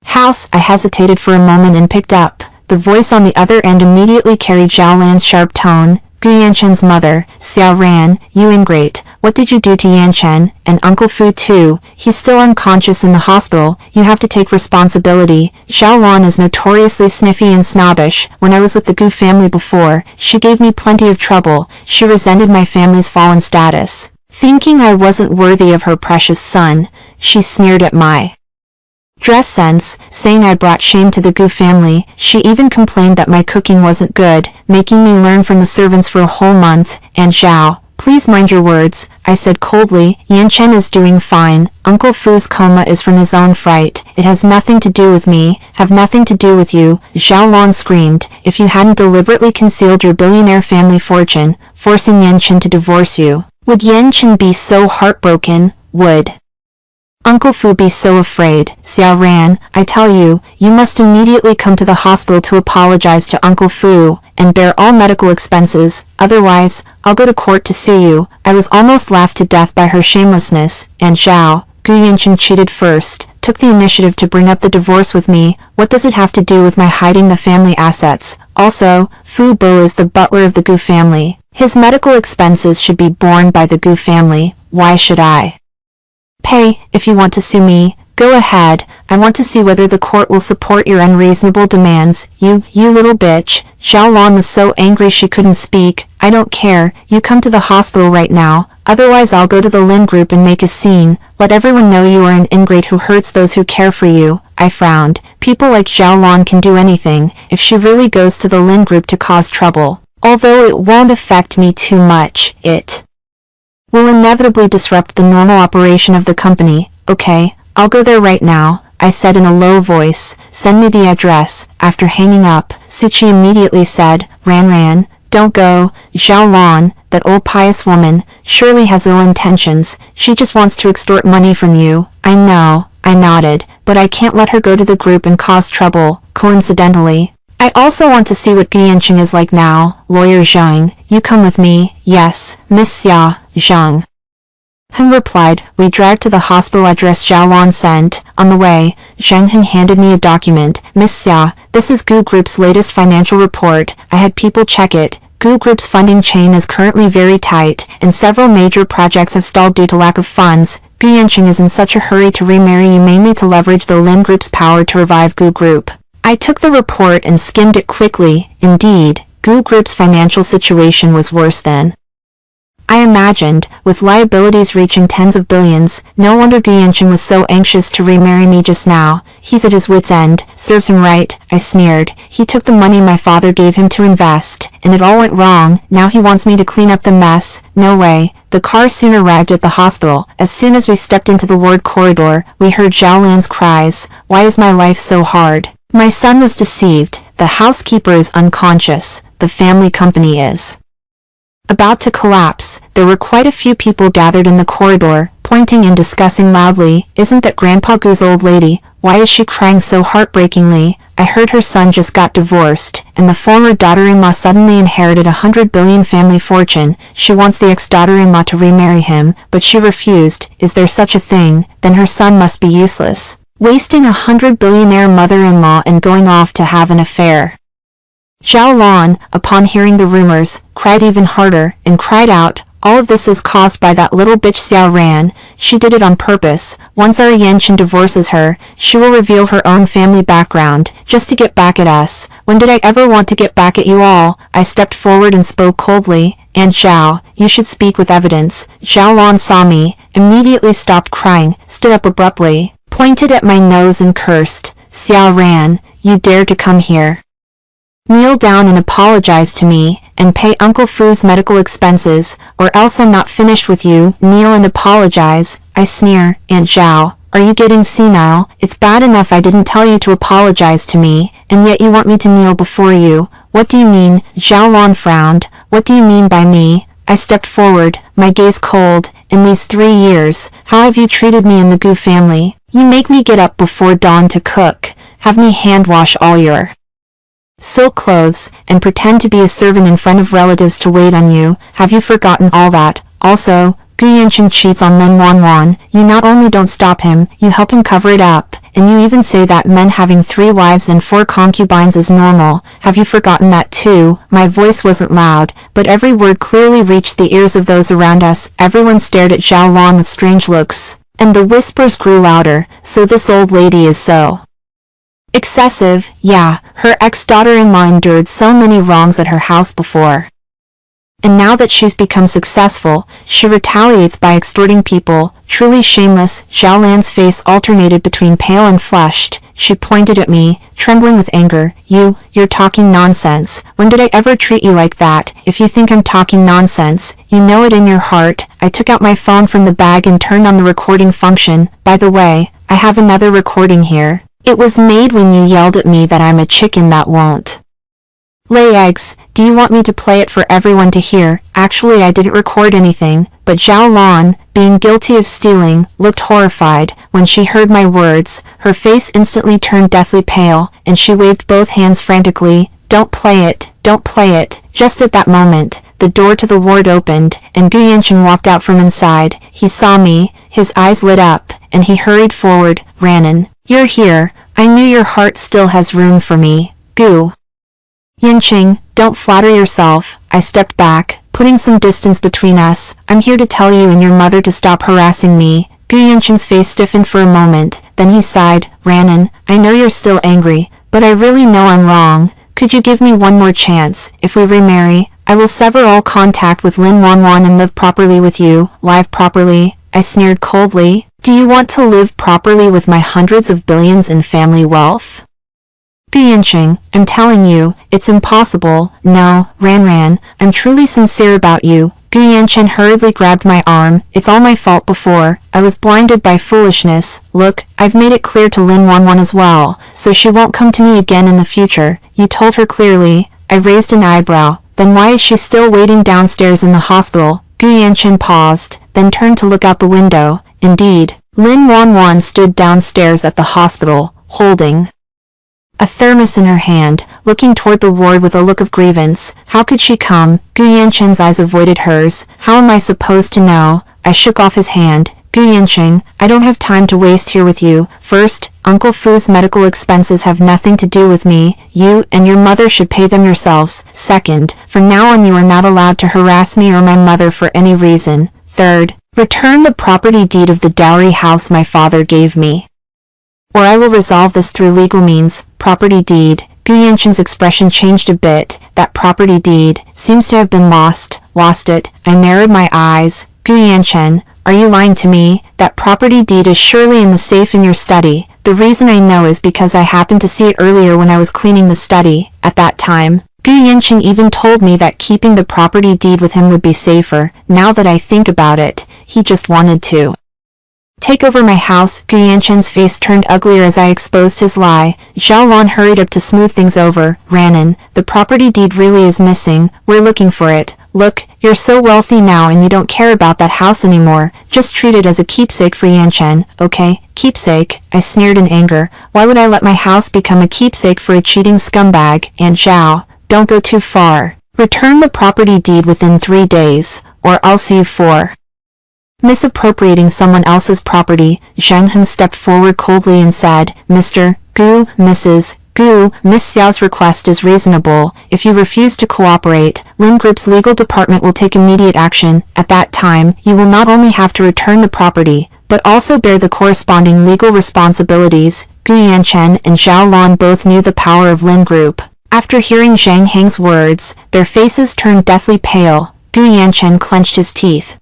house. I hesitated for a moment and picked up. The voice on the other end immediately carried Zhao Lan's sharp tone. Gu Yanchen's mother, Xiao Ran, you ingrate. What did you do to Yanchen? And Uncle Fu too? He's still unconscious in the hospital. You have to take responsibility. Zhao Lan is notoriously sniffy and snobbish. When I was with the Gu family before, she gave me plenty of trouble. She resented my family's fallen status. Thinking I wasn't worthy of her precious son, she sneered at my dress sense, saying I brought shame to the Gu family. She even complained that my cooking wasn't good, making me learn from the servants for a whole month. And Zhao, please mind your words, I said coldly. Yanchen is doing fine. Uncle Fu's coma is from his own fright. It has nothing to do with me, have nothing to do with you. Zhao Lan screamed. If you hadn't deliberately concealed your billionaire family fortune, forcing Yanchen to divorce you, would Yanchen be so heartbroken? Would Uncle Fu be so afraid? Xiao Ran, I tell you, you must immediately come to the hospital to apologize to Uncle Fu, and bear all medical expenses, otherwise, I'll go to court to sue you. I was almost laughed to death by her shamelessness, and Zhao, Gu Yanchen cheated first, took the initiative to bring up the divorce with me. What does it have to do with my hiding the family assets? Also, Fu Bo is the butler of the Gu family. His medical expenses should be borne by the Gu family. Why should I pay? If you want to sue me, Go ahead, I want to see whether the court will support your unreasonable demands. You little bitch. Zhao Lan was so angry she couldn't speak. I don't care, you come to the hospital right now, otherwise I'll go to the Lin group and make a scene. Let everyone know you are an ingrate who hurts those who care for you. I frowned. People like Zhao Lan can do anything, if she really goes to the Lin group to cause trouble. Although it won't affect me too much, it will inevitably disrupt the normal operation of the company. Okay, I'll go there right now, I said in a low voice. Send me the address. After hanging up, Suchi immediately said, Ran, don't go. Zhao Lan, that old pious woman, surely has ill intentions. She just wants to extort money from you. I know, I nodded, but I can't let her go to the group and cause trouble. Coincidentally, I also want to see what Gu Yanqing is like now. Lawyer Zhang, you come with me. Yes, Miss Xia. Zhang Heng replied. We dragged to the hospital address Zhao Lan sent. On the way, Zhang Heng handed me a document. Miss Xia, this is Gu Group's latest financial report. I had people check it. Gu Group's funding chain is currently very tight, and several major projects have stalled due to lack of funds. Gu Yanqing is in such a hurry to remarry you mainly to leverage the Lin Group's power to revive Gu Group. I took the report and skimmed it quickly. Indeed, Gu Group's financial situation was worse than I imagined, with liabilities reaching tens of billions. No wonder Gu Yanqing was so anxious to remarry me just now. He's at his wit's end. Serves him right, I sneered. He took the money my father gave him to invest, and it all went wrong. Now he wants me to clean up the mess. No way. The car soon arrived at the hospital. As soon as we stepped into the ward corridor, we heard Zhao Lan's cries. Why is my life so hard? My son was deceived. The housekeeper is unconscious. The family company is about to collapse. There were quite a few people gathered in the corridor, pointing and discussing loudly. Isn't that Grandpa Gu's old lady? Why is she crying so heartbreakingly? I heard her son just got divorced, and the former daughter-in-law suddenly inherited 100 billion family fortune. She wants the ex-daughter-in-law to remarry him, but she refused. Is there such a thing? Then her son must be useless, wasting 100 billionaire mother-in-law and going off to have an affair. Zhao Lan, upon hearing the rumors, cried even harder, and cried out, all of this is caused by that little bitch Xiao Ran. She did it on purpose. Once our Yanqing divorces her, she will reveal her own family background, just to get back at us. When did I ever want to get back at you all? I stepped forward and spoke coldly. Aunt Zhao, you should speak with evidence. Zhao Lan saw me, immediately stopped crying, stood up abruptly, pointed at my nose and cursed. Xiao Ran, you dare to come here? Kneel down and apologize to me, and pay Uncle Fu's medical expenses, or else I'm not finished with you. Kneel and apologize, I sneer. Aunt Zhao, are you getting senile? It's bad enough I didn't tell you to apologize to me, and yet you want me to kneel before you. What do you mean? Zhao Lan frowned. What do you mean by me? I stepped forward, my gaze cold. In these 3 years, how have you treated me in the Gu family? You make me get up before dawn to cook, have me hand wash all your silk clothes, and pretend to be a servant in front of relatives to wait on you. Have you forgotten all that? Also, Gu Yanqing cheats on Lin Wanwan. You not only don't stop him, you help him cover it up, and you even say that men having 3 wives and 4 concubines is normal. Have you forgotten that too? My voice wasn't loud, but every word clearly reached the ears of those around us. Everyone stared at Zhao Lan with strange looks, and the whispers grew louder. So this old lady is so excessive. Yeah, her ex-daughter-in-law endured so many wrongs at her house before, and now that she's become successful, she retaliates by extorting people. Truly shameless. Zhao Lan's face alternated between pale and flushed. She pointed at me, trembling with anger. You're talking nonsense. When did I ever treat you like that? If you think I'm talking nonsense, you know it in your heart. I took out my phone from the bag and turned on the recording function. By the way, I have another recording here. It was made when you yelled at me that I'm a chicken that won't lay eggs. Do you want me to play it for everyone to hear? Actually, I didn't record anything, but Zhao Lan, being guilty of stealing, looked horrified. When she heard my words, her face instantly turned deathly pale, and she waved both hands frantically. Don't play it, don't play it. Just at that moment, the door to the ward opened, and Gu Yanqing walked out from inside. He saw me, his eyes lit up, and he hurried forward. Ranan, you're here. I knew your heart still has room for me. Gu Yanqing, don't flatter yourself. I stepped back, putting some distance between us. I'm here to tell you and your mother to stop harassing me. Gu Yanqing's face stiffened for a moment, then he sighed. Ranan, I know you're still angry, but I really know I'm wrong. Could you give me one more chance? If we remarry, I will sever all contact with Lin Wanwan and live properly with you. Live properly? I sneered coldly. Do you want to live properly with my hundreds of billions in family wealth? Gu Yanqing, I'm telling you, it's impossible. No, Ran, I'm truly sincere about you. Gu Yanqing hurriedly grabbed my arm. It's all my fault before. I was blinded by foolishness. Look, I've made it clear to Lin Wanwan as well, so she won't come to me again in the future. You told her clearly. I raised an eyebrow. Then why is she still waiting downstairs in the hospital? Gu Yanqing paused, then turned to look out the window. Indeed, Lin Wanwan stood downstairs at the hospital, holding a thermos in her hand, looking toward the ward with a look of grievance. How could she come? Gu Yanqing's eyes avoided hers. How am I supposed to know? I shook off his hand. Gu Yanqing, I don't have time to waste here with you. First, Uncle Fu's medical expenses have nothing to do with me. You and your mother should pay them yourselves. Second, from now on you are not allowed to harass me or my mother for any reason. Third, return the property deed of the dowry house my father gave me, or I will resolve this through legal means. Property deed. Gu Yanqing's expression changed a bit. That property deed seems to have been lost. Lost it. I narrowed my eyes. Gu Yanqing, are you lying to me? That property deed is surely in the safe in your study. The reason I know is because I happened to see it earlier when I was cleaning the study. At that time, Gu Yanqing even told me that keeping the property deed with him would be safer. Now that I think about it, he just wanted to take over my house. Gu Yanqing's face turned uglier as I exposed his lie. Zhao Lan hurried up to smooth things over. Ranan, the property deed really is missing. We're looking for it. Look, you're so wealthy now and you don't care about that house anymore. Just treat it as a keepsake for Yanqing, okay? Keepsake? I sneered in anger. Why would I let my house become a keepsake for a cheating scumbag? And Zhao, don't go too far. Return the property deed within 3 days, or I'll sue you for misappropriating someone else's property. Zhang Hen stepped forward coldly and said, Mr. Gu, Mrs. Gu, Miss Xiao's request is reasonable. If you refuse to cooperate, Lin Group's legal department will take immediate action. At that time, you will not only have to return the property, but also bear the corresponding legal responsibilities. Gu Yanqing and Zhao Lan both knew the power of Lin Group. After hearing Zhang Heng's words, their faces turned deathly pale. Gu Yanqing clenched his teeth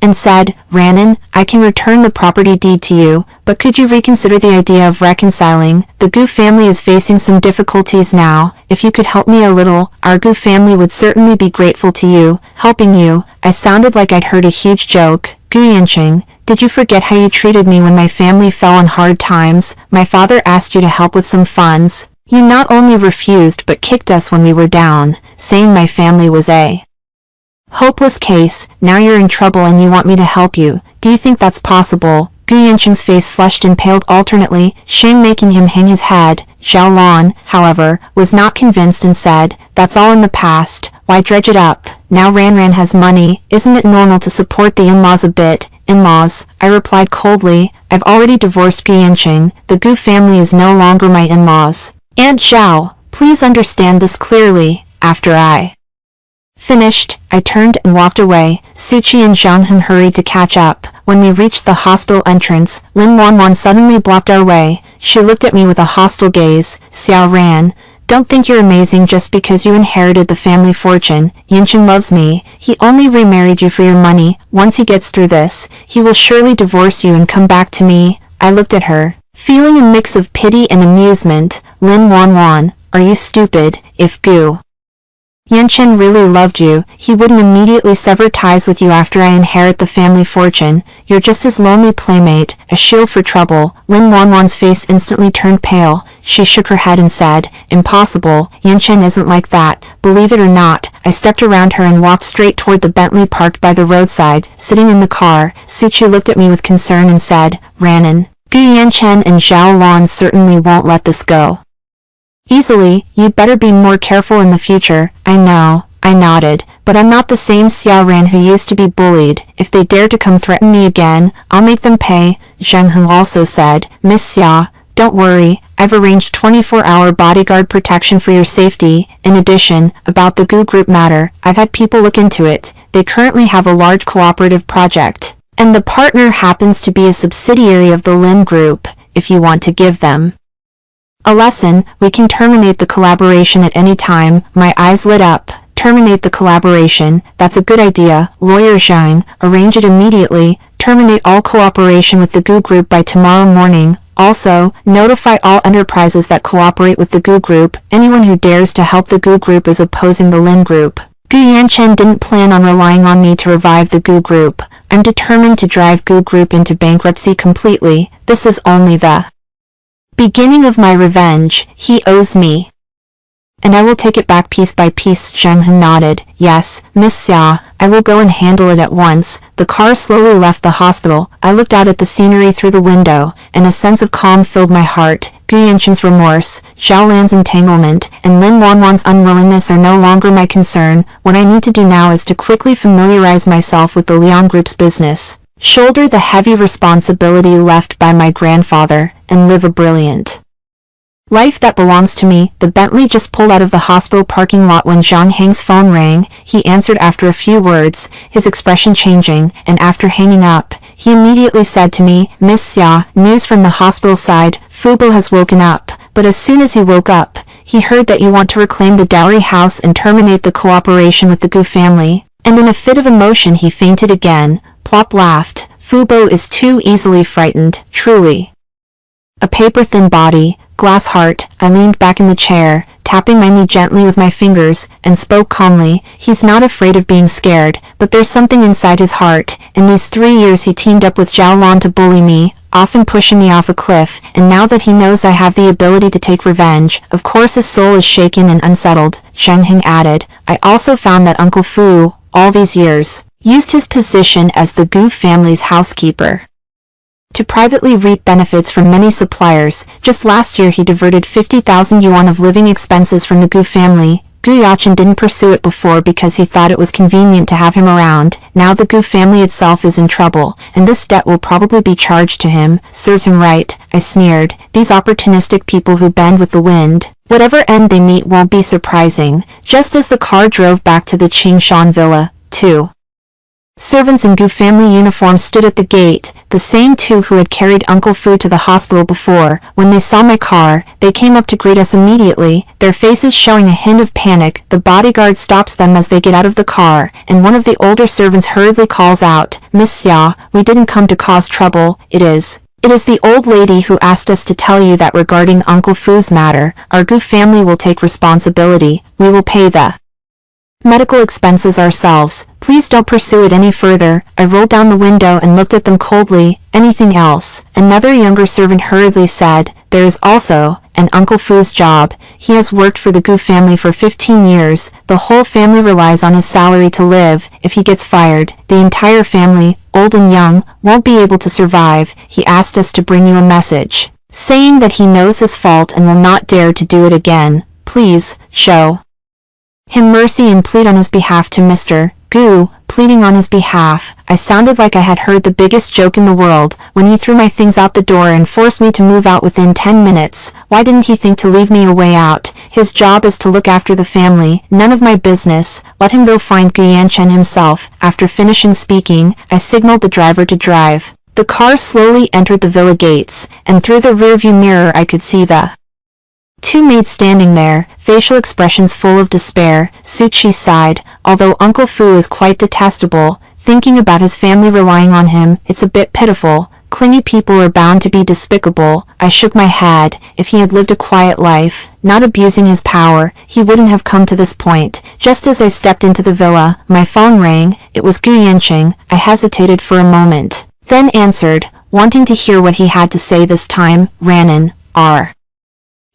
and said, Ranan, I can return the property deed to you, but could you reconsider the idea of reconciling? The Gu family is facing some difficulties now. If you could help me a little, our Gu family would certainly be grateful to you. Helping you? I sounded like I'd heard a huge joke. Gu Yanqing, did you forget how you treated me when my family fell on hard times? My father asked you to help with some funds. You not only refused but kicked us when we were down, saying my family was a hopeless case. Now you're in trouble and you want me to help you. Do you think that's possible? Gu Yanqing's face flushed and paled alternately, shame making him hang his head. Zhao Lan, however, was not convinced and said, that's all in the past. Why dredge it up? Now Ran has money. Isn't it normal to support the in-laws a bit? In-laws, I replied coldly. I've already divorced Gu Yanqing. The Gu family is no longer my in-laws. Aunt Zhao, please understand this clearly. After I finished, I turned and walked away. Suchi and Zhang Hen hurried to catch up. When we reached the hospital entrance, Lin Wanwan suddenly blocked our way. She looked at me with a hostile gaze. Xiao Ran, don't think you're amazing just because you inherited the family fortune. Yanqing loves me. He only remarried you for your money. Once he gets through this, he will surely divorce you and come back to me. I looked at her, feeling a mix of pity and amusement. Lin Wanwan, are you stupid? If Gu Yanqing really loved you, he wouldn't immediately sever ties with you after I inherit the family fortune. You're just his lonely playmate, a shield for trouble. Lin Wanwan's face instantly turned pale. She shook her head and said, impossible, Yanqing isn't like that. Believe it or not, I stepped around her and walked straight toward the Bentley parked by the roadside. Sitting in the car, Suchi looked at me with concern and said, Ranan, Gu Yanqing and Zhao Lan certainly won't let this go easily. You'd better be more careful in the future. I know, I nodded, but I'm not the same Xiao Ran who used to be bullied. If they dare to come threaten me again, I'll make them pay. Zheng He also said, Miss Xia, don't worry, I've arranged 24-hour bodyguard protection for your safety. In addition, about the Gu Group matter, I've had people look into it. They currently have a large cooperative project, and the partner happens to be a subsidiary of the Lin Group. if you want to give them a lesson. We can terminate the collaboration at any time. My eyes lit up. Terminate the collaboration, that's a good idea, Lawyer Zhang. Arrange it immediately. Terminate all cooperation with the Gu Group by tomorrow morning. Also, notify all enterprises that cooperate with the Gu Group. Anyone who dares to help the Gu Group is opposing the Lin Group. Gu Yanchen didn't plan on relying on me to revive the Gu Group. I'm determined to drive Gu Group into bankruptcy completely. This is only the beginning of my revenge. He owes me, and I will take it back piece by piece. Zhang He nodded. Yes, Miss Xia, I will go and handle it at once. The car slowly left the hospital. I looked out at the scenery through the window, and a sense of calm filled my heart. Gu Yanchen's remorse, Zhao Lan's entanglement, and Lin Wanwan's unwillingness are no longer my concern. What I need to do now is to quickly familiarize myself with the Liang Group's business, shoulder the heavy responsibility left by my grandfather, and live a brilliant life that belongs to me. The Bentley just pulled out of the hospital parking lot when Zhang Heng's phone rang. He answered after a few words, his expression changing, and after hanging up, he immediately said to me, Miss Xia, news from the hospital side, Fubo has woken up. But as soon as he woke up, he heard that you want to reclaim the dowry house and terminate the cooperation with the Gu family. And in a fit of emotion he fainted again. Plop laughed. Fubo is too easily frightened, truly. A paper-thin body, glass heart. I leaned back in the chair, tapping my knee gently with my fingers, and spoke calmly. He's not afraid of being scared, but there's something inside his heart. In these 3 years he teamed up with Zhao Lan to bully me, often pushing me off a cliff, and now that he knows I have the ability to take revenge, of course his soul is shaken and unsettled. Zheng Heng added, I also found that Uncle Fu, all these years, used his position as the Gu family's housekeeper to privately reap benefits from many suppliers. Just last year he diverted 50,000 yuan of living expenses from the Gu family. Gu Yachen didn't pursue it before because he thought it was convenient to have him around. Now the Gu family itself is in trouble, and this debt will probably be charged to him. Serves him right, I sneered. These opportunistic people who bend with the wind. Whatever end they meet won't be surprising. Just as the car drove back to the Qingshan villa, too, servants in Gu family uniforms stood at the gate, the same two who had carried Uncle Fu to the hospital before. When they saw my car, they came up to greet us immediately, their faces showing a hint of panic. The bodyguard stops them as they get out of the car, and one of the older servants hurriedly calls out, Miss Xia, we didn't come to cause trouble. It is the old lady who asked us to tell you that regarding Uncle Fu's matter, our Gu family will take responsibility. We will pay the medical expenses ourselves. Please don't pursue it any further. I rolled down the window and looked at them coldly. Anything else? Another younger servant hurriedly said, there is also an Uncle Fu's job. He has worked for the Gu family for 15 years. The whole family relies on his salary to live. If he gets fired, the entire family, old and young, won't be able to survive. He asked us to bring you a message, saying that he knows his fault and will not dare to do it again. Please, show him mercy and plead on his behalf to Mr. Gu. Pleading on his behalf. I sounded like I had heard the biggest joke in the world when he threw my things out the door and forced me to move out within 10 minutes. Why didn't he think to leave me a way out? His job is to look after the family. None of my business. Let him go find Gu Yanchen himself. After finishing speaking, I signaled the driver to drive. The car slowly entered the villa gates, and through the rearview mirror I could see the two maids standing there, facial expressions full of despair. Suchi sighed. Although Uncle Fu is quite detestable, thinking about his family relying on him, it's a bit pitiful. Clingy people are bound to be despicable. I shook my head. If he had lived a quiet life, not abusing his power, he wouldn't have come to this point. Just as I stepped into the villa, my phone rang. It was Gu Yancheng. I hesitated for a moment, then answered, wanting to hear what he had to say this time. Ranan, are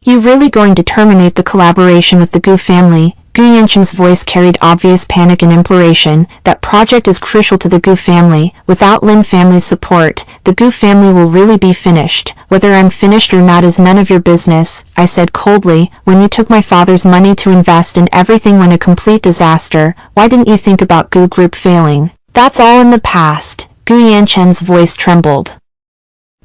you really going to terminate the collaboration with the Gu family? Gu Yancheng's voice carried obvious panic and imploration. That project is crucial to the Gu family. Without Lin family's support, the Gu family will really be finished. Whether I'm finished or not is none of your business, I said coldly. When you took my father's money to invest and everything went a complete disaster, why didn't you think about Gu Group failing? That's all in the past. Gu Yancheng's voice trembled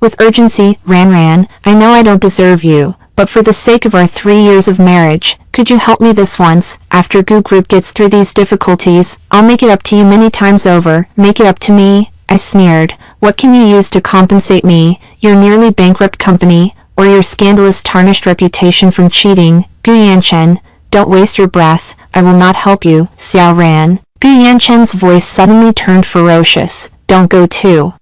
with urgency. Ran, I know I don't deserve you, but for the sake of our 3 years of marriage, could you help me this once? After Gu Group gets through these difficulties, I'll make it up to you many times over. Make it up to me? I I sneered. What can you use to compensate me, your nearly bankrupt company, or your scandalous tarnished reputation from cheating? Gu Yanchen, don't waste your breath, I will not help you, Xiao ran. Gu Yanchen's voice suddenly turned ferocious. Don't go too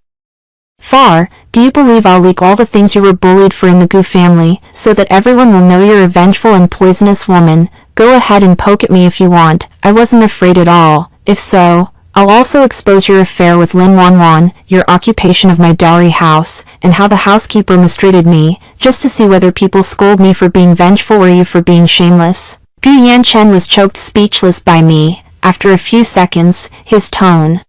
far. Do you believe I'll leak all the things you were bullied for in the Gu family, so that everyone will know you're a vengeful and poisonous woman? Go ahead and poke at me if you want, I wasn't afraid at all. If so, I'll also expose your affair with Lin Wanwan, your occupation of my dowry house, and how the housekeeper mistreated me, just to see whether people scold me for being vengeful or you for being shameless. Gu Yanchen was choked speechless by me. After a few seconds, his tone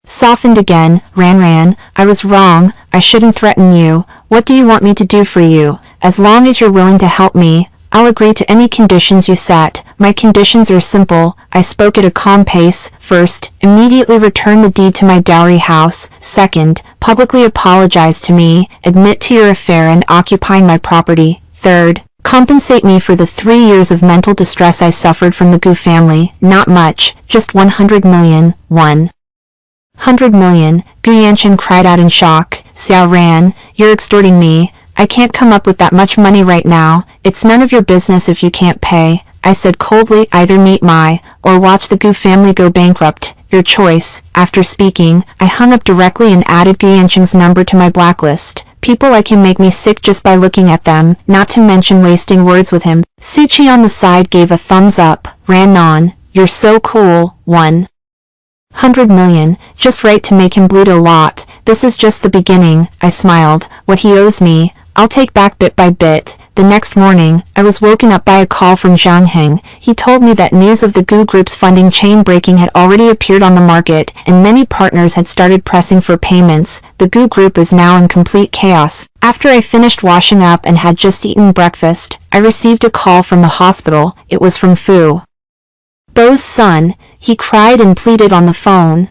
softened again. Ran, I was wrong, I shouldn't threaten you. What do you want me to do for you? As long as you're willing to help me, I'll agree to any conditions you set. My conditions are simple. I spoke at a calm pace. First, immediately return the deed to my dowry house. Second, publicly apologize to me, admit to your affair and occupying my property. Third, compensate me for the 3 years of mental distress I suffered from the Gu family. Not much, just 100 million. 100 million, Gu Yanchen cried out in shock. Xiao ran, you're extorting me. I can't come up with that much money right now. It's none of your business if you can't pay, I said coldly. Either meet my, or watch the Gu family go bankrupt. Your choice. After speaking, I hung up directly and added Gu Yanchen's number to my blacklist. People like him make me sick just by looking at them, not to mention wasting words with him. Suchi on the side gave a thumbs up. Ran on, you're so cool. 100 million, just right to make him bleed a lot. This is just the beginning, I smiled. What he owes me, I'll take back bit by bit. The next morning, I was woken up by a call from Zhang Heng. He told me that news of the Gu Group's funding chain breaking had already appeared on the market, and many partners had started pressing for payments. The Gu Group is now in complete chaos. After I finished washing up and had just eaten breakfast, I received a call from the hospital. It was from Fu Bo's son. He cried and pleaded on the phone,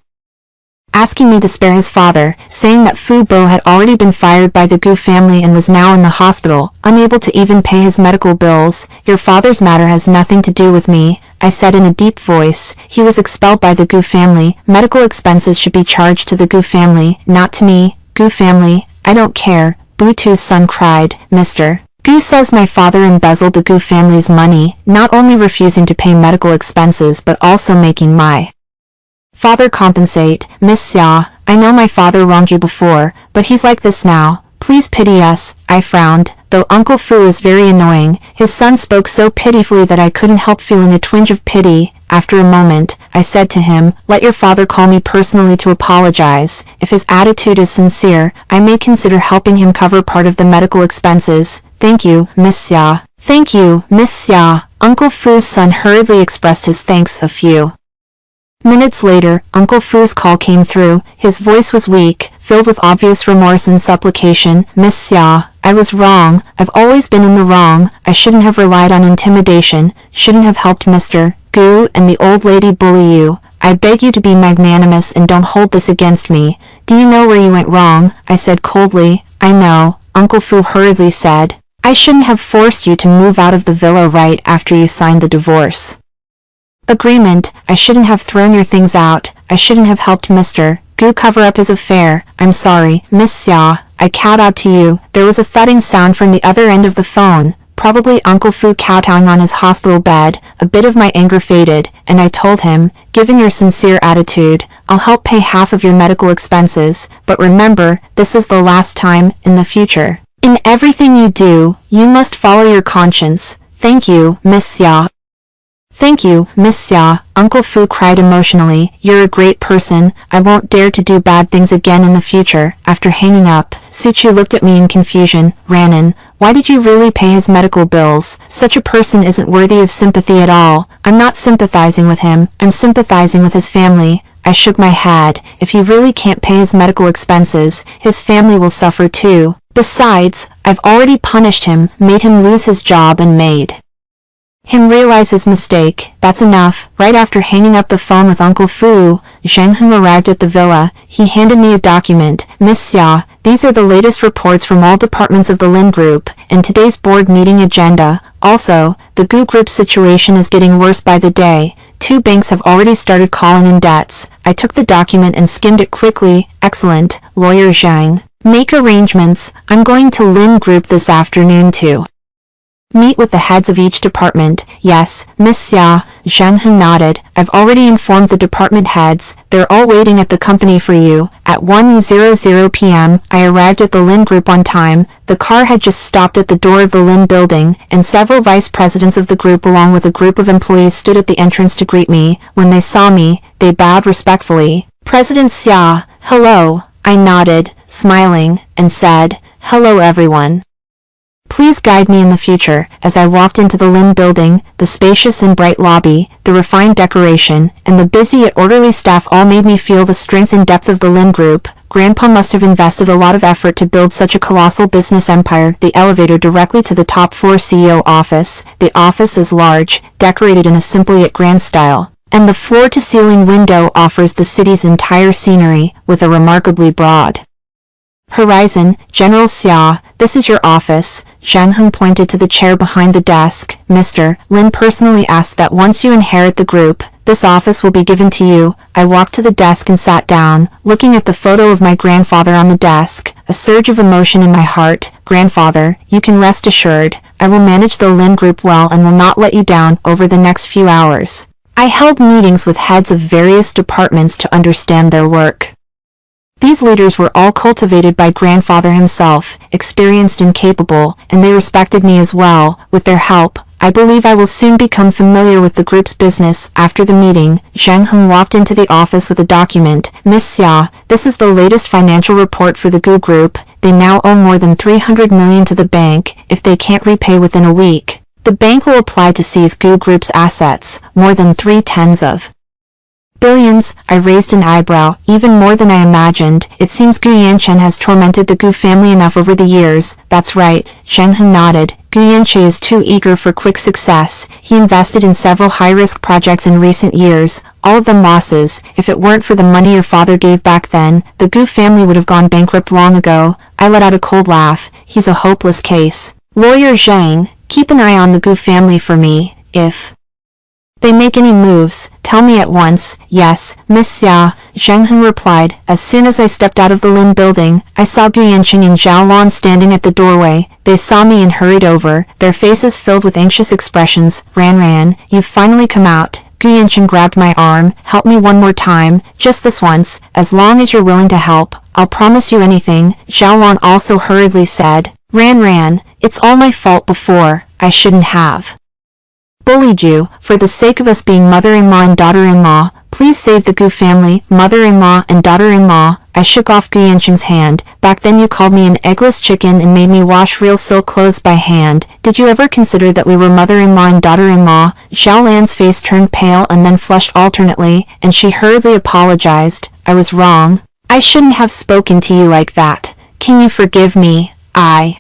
asking me to spare his father, saying that Fu Bo had already been fired by the Gu family and was now in the hospital, unable to even pay his medical bills. Your father's matter has nothing to do with me, I said in a deep voice. He was expelled by the Gu family. Medical expenses should be charged to the Gu family, not to me. Gu family, I don't care, Bu Tu's son cried. Mr. Gu says my father embezzled the Gu family's money, not only refusing to pay medical expenses but also making my father compensate. Miss Xia, I know my father wronged you before, but he's like this now. Please pity us. I frowned. Though Uncle Fu is very annoying, his son spoke so pitifully that I couldn't help feeling a twinge of pity. After a moment, I said to him, let your father call me personally to apologize. If his attitude is sincere, I may consider helping him cover part of the medical expenses. Thank you, Miss Xia. Thank you, Miss Xia. Uncle Fu's son hurriedly expressed his thanks. A few minutes later, Uncle Fu's call came through. His voice was weak, filled with obvious remorse and supplication. Miss Xia, I was wrong. I've always been in the wrong. I shouldn't have relied on intimidation, shouldn't have helped Mr. Gu and the old lady bully you. I beg you to be magnanimous and don't hold this against me. Do you know where you went wrong? I said coldly. I know, Uncle Fu hurriedly said. I shouldn't have forced you to move out of the villa right after you signed the divorce agreement. I shouldn't have thrown your things out. I shouldn't have helped Mr. Gu cover up his affair. I'm sorry, Miss Xia. I kowtowed to you. There was a thudding sound from the other end of the phone, probably Uncle Fu kowtowing on his hospital bed. A bit of my anger faded, and I told him, given your sincere attitude, I'll help pay half of your medical expenses, but remember, this is the last time. In the future, in everything you do, you must follow your conscience. Thank you, Miss Xia. Thank you, Miss Xia, Uncle Fu cried emotionally. You're a great person. I won't dare to do bad things again in the future. After hanging up, Suchi looked at me in confusion. Ranan, why did you really pay his medical bills? Such a person isn't worthy of sympathy at all. I'm not sympathizing with him. I'm sympathizing with his family. I shook my head. If he really can't pay his medical expenses, his family will suffer too. Besides, I've already punished him, made him lose his job and made him realize his mistake. That's enough. Right after hanging up the phone with Uncle Fu, Zheng Heng arrived at the villa. He handed me a document. Miss Xia, these are the latest reports from all departments of the Lin Group, and today's board meeting agenda. Also, the Gu Group's situation is getting worse by the day. 2 banks have already started calling in debts. I took the document and skimmed it quickly. Excellent, Lawyer Zhang. Make arrangements. I'm going to Lin Group this afternoon too. Meet with the heads of each department. Yes, Miss Xia, Zhang He nodded. I've already informed the department heads. They're all waiting at the company for you. At 1:00 p.m., I arrived at the Lin Group on time. The car had just stopped at the door of the Lin building, and several vice presidents of the group along with a group of employees stood at the entrance to greet me. When they saw me, they bowed respectfully. President Xia, hello. I nodded, smiling, and said, hello everyone. Please guide me in the future. As I walked into the Lin building, the spacious and bright lobby, the refined decoration, and the busy yet orderly staff all made me feel the strength and depth of the Lin Group. Grandpa must have invested a lot of effort to build such a colossal business empire. The elevator directly to the top floor CEO office. The office is large, decorated in a simple yet grand style, and the floor-to-ceiling window offers the city's entire scenery, with a remarkably broad horizon. General Xia, this is your office. Zhang He pointed to the chair behind the desk. Mr. Lin personally asked that once you inherit the group, this office will be given to you. I walked to the desk and sat down, looking at the photo of my grandfather on the desk. A surge of emotion in my heart. Grandfather, you can rest assured, I will manage the Lin Group well and will not let you down over the next few hours. I held meetings with heads of various departments to understand their work. These leaders were all cultivated by grandfather himself, experienced and capable, and they respected me as well. With their help, I believe I will soon become familiar with the group's business. After the meeting, Zhang He walked into the office with a document. Miss Xia, this is the latest financial report for the Gu Group. They now owe more than 300 million to the bank. If they can't repay within a week, the bank will apply to seize Gu Group's assets, more than 3/10 billions. I raised an eyebrow, even more than I imagined. It seems Gu Yanchen has tormented the Gu family enough over the years. That's right, Zhang He nodded. Gu Yanchen is too eager for quick success. He invested in several high-risk projects in recent years, all of them losses. If it weren't for the money your father gave back then, the Gu family would have gone bankrupt long ago. I let out a cold laugh. He's a hopeless case. Lawyer Zhang, keep an eye on the Gu family for me. If they make any moves, tell me at once. Yes, Miss Xia, Zhang He replied. As soon as I stepped out of the Lin building, I saw Gu Yanchen and Zhao Lan standing at the doorway. They saw me and hurried over, their faces filled with anxious expressions. Ran, you've finally come out. Gu Yanchen grabbed my arm. Help me one more time, just this once. As long as you're willing to help, I'll promise you anything. Zhao Lan also hurriedly said. Ran, it's all my fault before. I shouldn't have bullied you. For the sake of us being mother-in-law and daughter-in-law, please save the Gu family. Mother-in-law and daughter-in-law. I shook off Gu Yanchen's hand. Back then you called me an eggless chicken and made me wash real silk clothes by hand. Did you ever consider that we were mother-in-law and daughter-in-law? Xiao Lan's face turned pale and then flushed alternately, and she hurriedly apologized. I was wrong. I shouldn't have spoken to you like that. Can you forgive me? I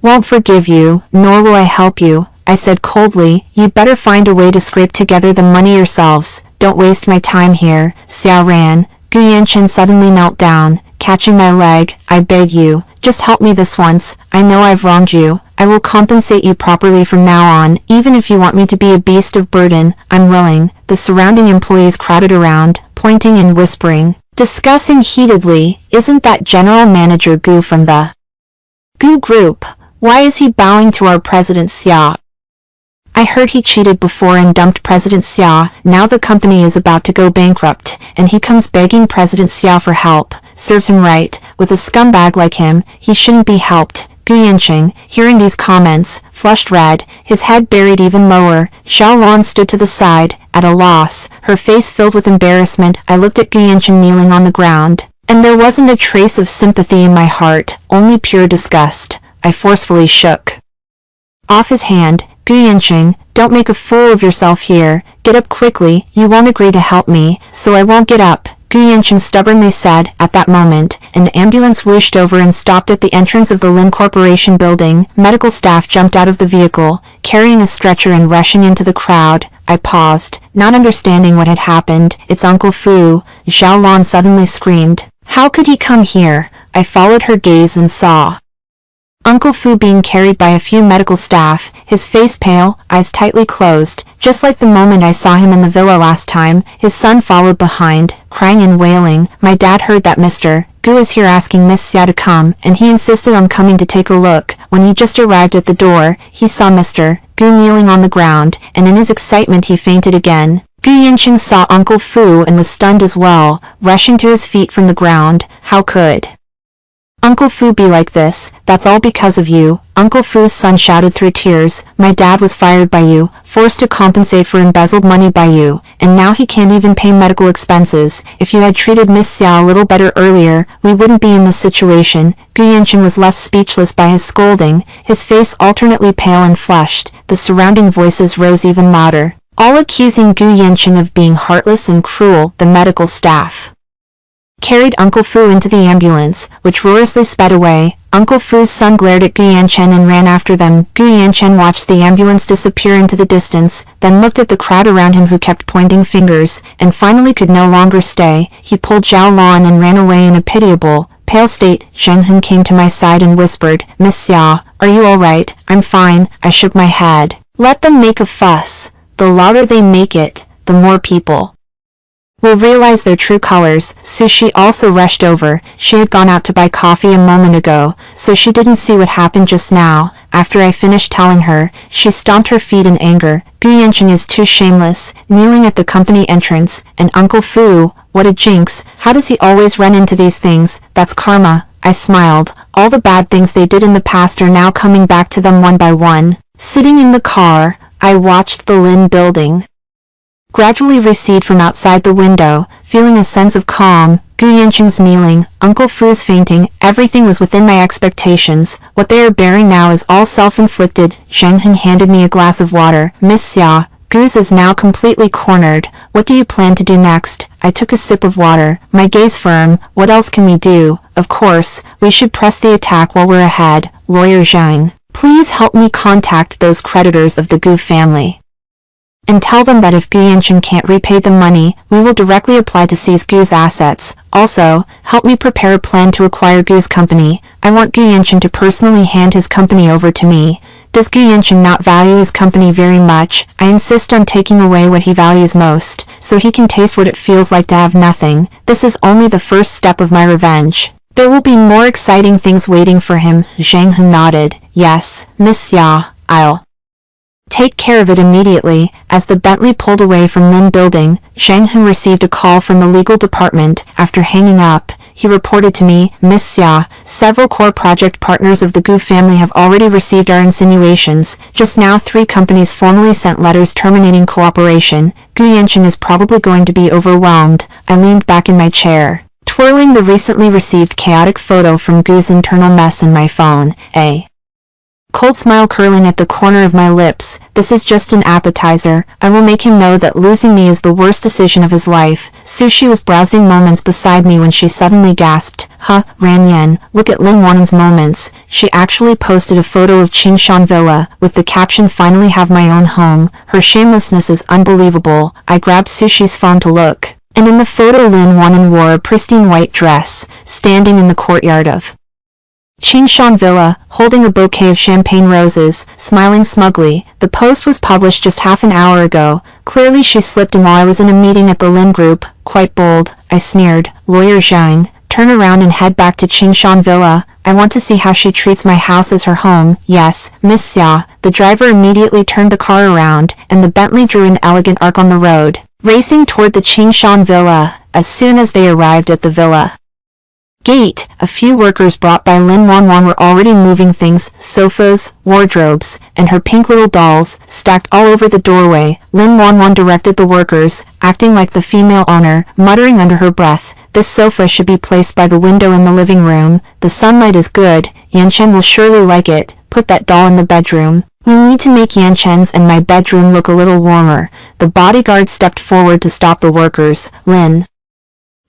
won't forgive you, nor will I help you, I said coldly. You'd better find a way to scrape together the money yourselves. Don't waste my time here. Xiao ran. Gu Yanchen suddenly knelt down, catching my leg. I beg you, just help me this once. I know I've wronged you. I will compensate you properly from now on. Even if you want me to be a beast of burden, I'm willing. The surrounding employees crowded around, pointing and whispering, discussing heatedly. Isn't that General Manager Gu from the Gu Group? Why is he bowing to our President Xia? I heard he cheated before and dumped President Xia. Now the company is about to go bankrupt, and he comes begging President Xia for help. Serves him right. With a scumbag like him, he shouldn't be helped. Gu Yanchen, hearing these comments, flushed red, his head buried even lower. Xiao Lan stood to the side, at a loss, her face filled with embarrassment. I looked at Gu Yanchen kneeling on the ground, and there wasn't a trace of sympathy in my heart, only pure disgust. I forcefully shook off his hand. Gu Yanchen, don't make a fool of yourself here. Get up quickly. You won't agree to help me, so I won't get up, Gu Yanchen stubbornly said. At that moment, an ambulance whooshed over and stopped at the entrance of the Lin Corporation building. Medical staff jumped out of the vehicle, carrying a stretcher and rushing into the crowd. I paused, not understanding what had happened. It's Uncle Fu, Xiao Lan suddenly screamed. How could he come here? I followed her gaze and saw Uncle Fu being carried by a few medical staff, his face pale, eyes tightly closed, just like the moment I saw him in the villa last time. His son followed behind, crying and wailing. My dad heard that Mr. Gu is here asking Miss Xia to come, and he insisted on coming to take a look. When he just arrived at the door, he saw Mr. Gu kneeling on the ground, and in his excitement he fainted again. Gu Yanqing saw Uncle Fu and was stunned as well, rushing to his feet from the ground. How could Uncle Fu be like this? That's all because of you, Uncle Fu's son shouted through tears. My dad was fired by you, forced to compensate for embezzled money by you, and now he can't even pay medical expenses. If you had treated Miss Xiao a little better earlier, we wouldn't be in this situation. Gu Yanqing was left speechless by his scolding, his face alternately pale and flushed. The surrounding voices rose even louder, all accusing Gu Yanqing of being heartless and cruel. The medical staff carried Uncle Fu into the ambulance, which roarously sped away. Uncle Fu's son glared at Gu Yanchen and ran after them. Gu Yanchen watched the ambulance disappear into the distance, then looked at the crowd around him who kept pointing fingers, and finally could no longer stay. He pulled Zhao Lan and ran away in a pitiable, pale state. Zheng Hun came to my side and whispered, Miss Xia, are you all right? I'm fine. I shook my head. Let them make a fuss. The louder they make it, the more people will realize their true colors. Sushi also rushed over. She had gone out to buy coffee a moment ago, so she didn't see what happened just now. After I finished telling her, she stomped her feet in anger. Gu Yanqing is too shameless, kneeling at the company entrance, and Uncle Fu, what a jinx. How does he always run into these things? That's karma. I smiled. All the bad things they did in the past are now coming back to them one by one. Sitting in the car, I watched the Lin building gradually recede from outside the window, feeling a sense of calm. Gu Yanqing's kneeling, Uncle Fu's fainting, everything was within my expectations. What they are bearing now is all self-inflicted. Zheng Han handed me a glass of water. Miss Xia, Gu's is now completely cornered. What do you plan to do next? I took a sip of water, my gaze firm. What else can we do? Of course, we should press the attack while we're ahead. Lawyer Zhang, please help me contact those creditors of the Gu family and tell them that if Gu Yanqing can't repay the money, we will directly apply to seize Gu's assets. Also, help me prepare a plan to acquire Gu's company. I want Gu Yanqing to personally hand his company over to me. Does Gu Yanqing not value his company very much? I insist on taking away what he values most, so he can taste what it feels like to have nothing. This is only the first step of my revenge. There will be more exciting things waiting for him. Zheng Han nodded. Yes, Miss Xia, I'll take care of it immediately. As the Bentley pulled away from Lin building, Zheng Han received a call from the legal department. After hanging up, he reported to me, Miss Xia, several core project partners of the Gu family have already received our insinuations. Just now 3 companies formally sent letters terminating cooperation. Gu Yanqing is probably going to be overwhelmed. I leaned back in my chair, twirling the recently received chaotic photo from Gu's internal mess in my phone, a cold smile curling at the corner of my lips. This is just an appetizer. I will make him know that losing me is the worst decision of his life. Sushi was browsing moments beside me when she suddenly gasped, Huh, Ran Yan, look at Lin Wan's moments. She actually posted a photo of Qingshan Villa, with the caption finally have my own home. Her shamelessness is unbelievable. I grabbed Sushi's phone to look, and in the photo Lin Wan wore a pristine white dress, standing in the courtyard of Qingshan Villa, holding a bouquet of champagne roses, smiling smugly. The post was published just half an hour ago. Clearly she slipped in while I was in a meeting at the Lin Group. Quite bold, I sneered. Lawyer Zhang, turn around and head back to Qingshan Villa. I want to see how she treats my house as her home. Yes, Miss Xia. The driver immediately turned the car around, and the Bentley drew an elegant arc on the road, racing toward the Qingshan Villa. As soon as they arrived at the villa gate, a few workers brought by Lin Wan were already moving things, sofas, wardrobes, and her pink little dolls, stacked all over the doorway. Lin Wan directed the workers, acting like the female owner, muttering under her breath, This sofa should be placed by the window in the living room. The sunlight is good. Yanchen will surely like it. Put that doll in the bedroom. We need to make Yanchen's and my bedroom look a little warmer. The bodyguard stepped forward to stop the workers. Lin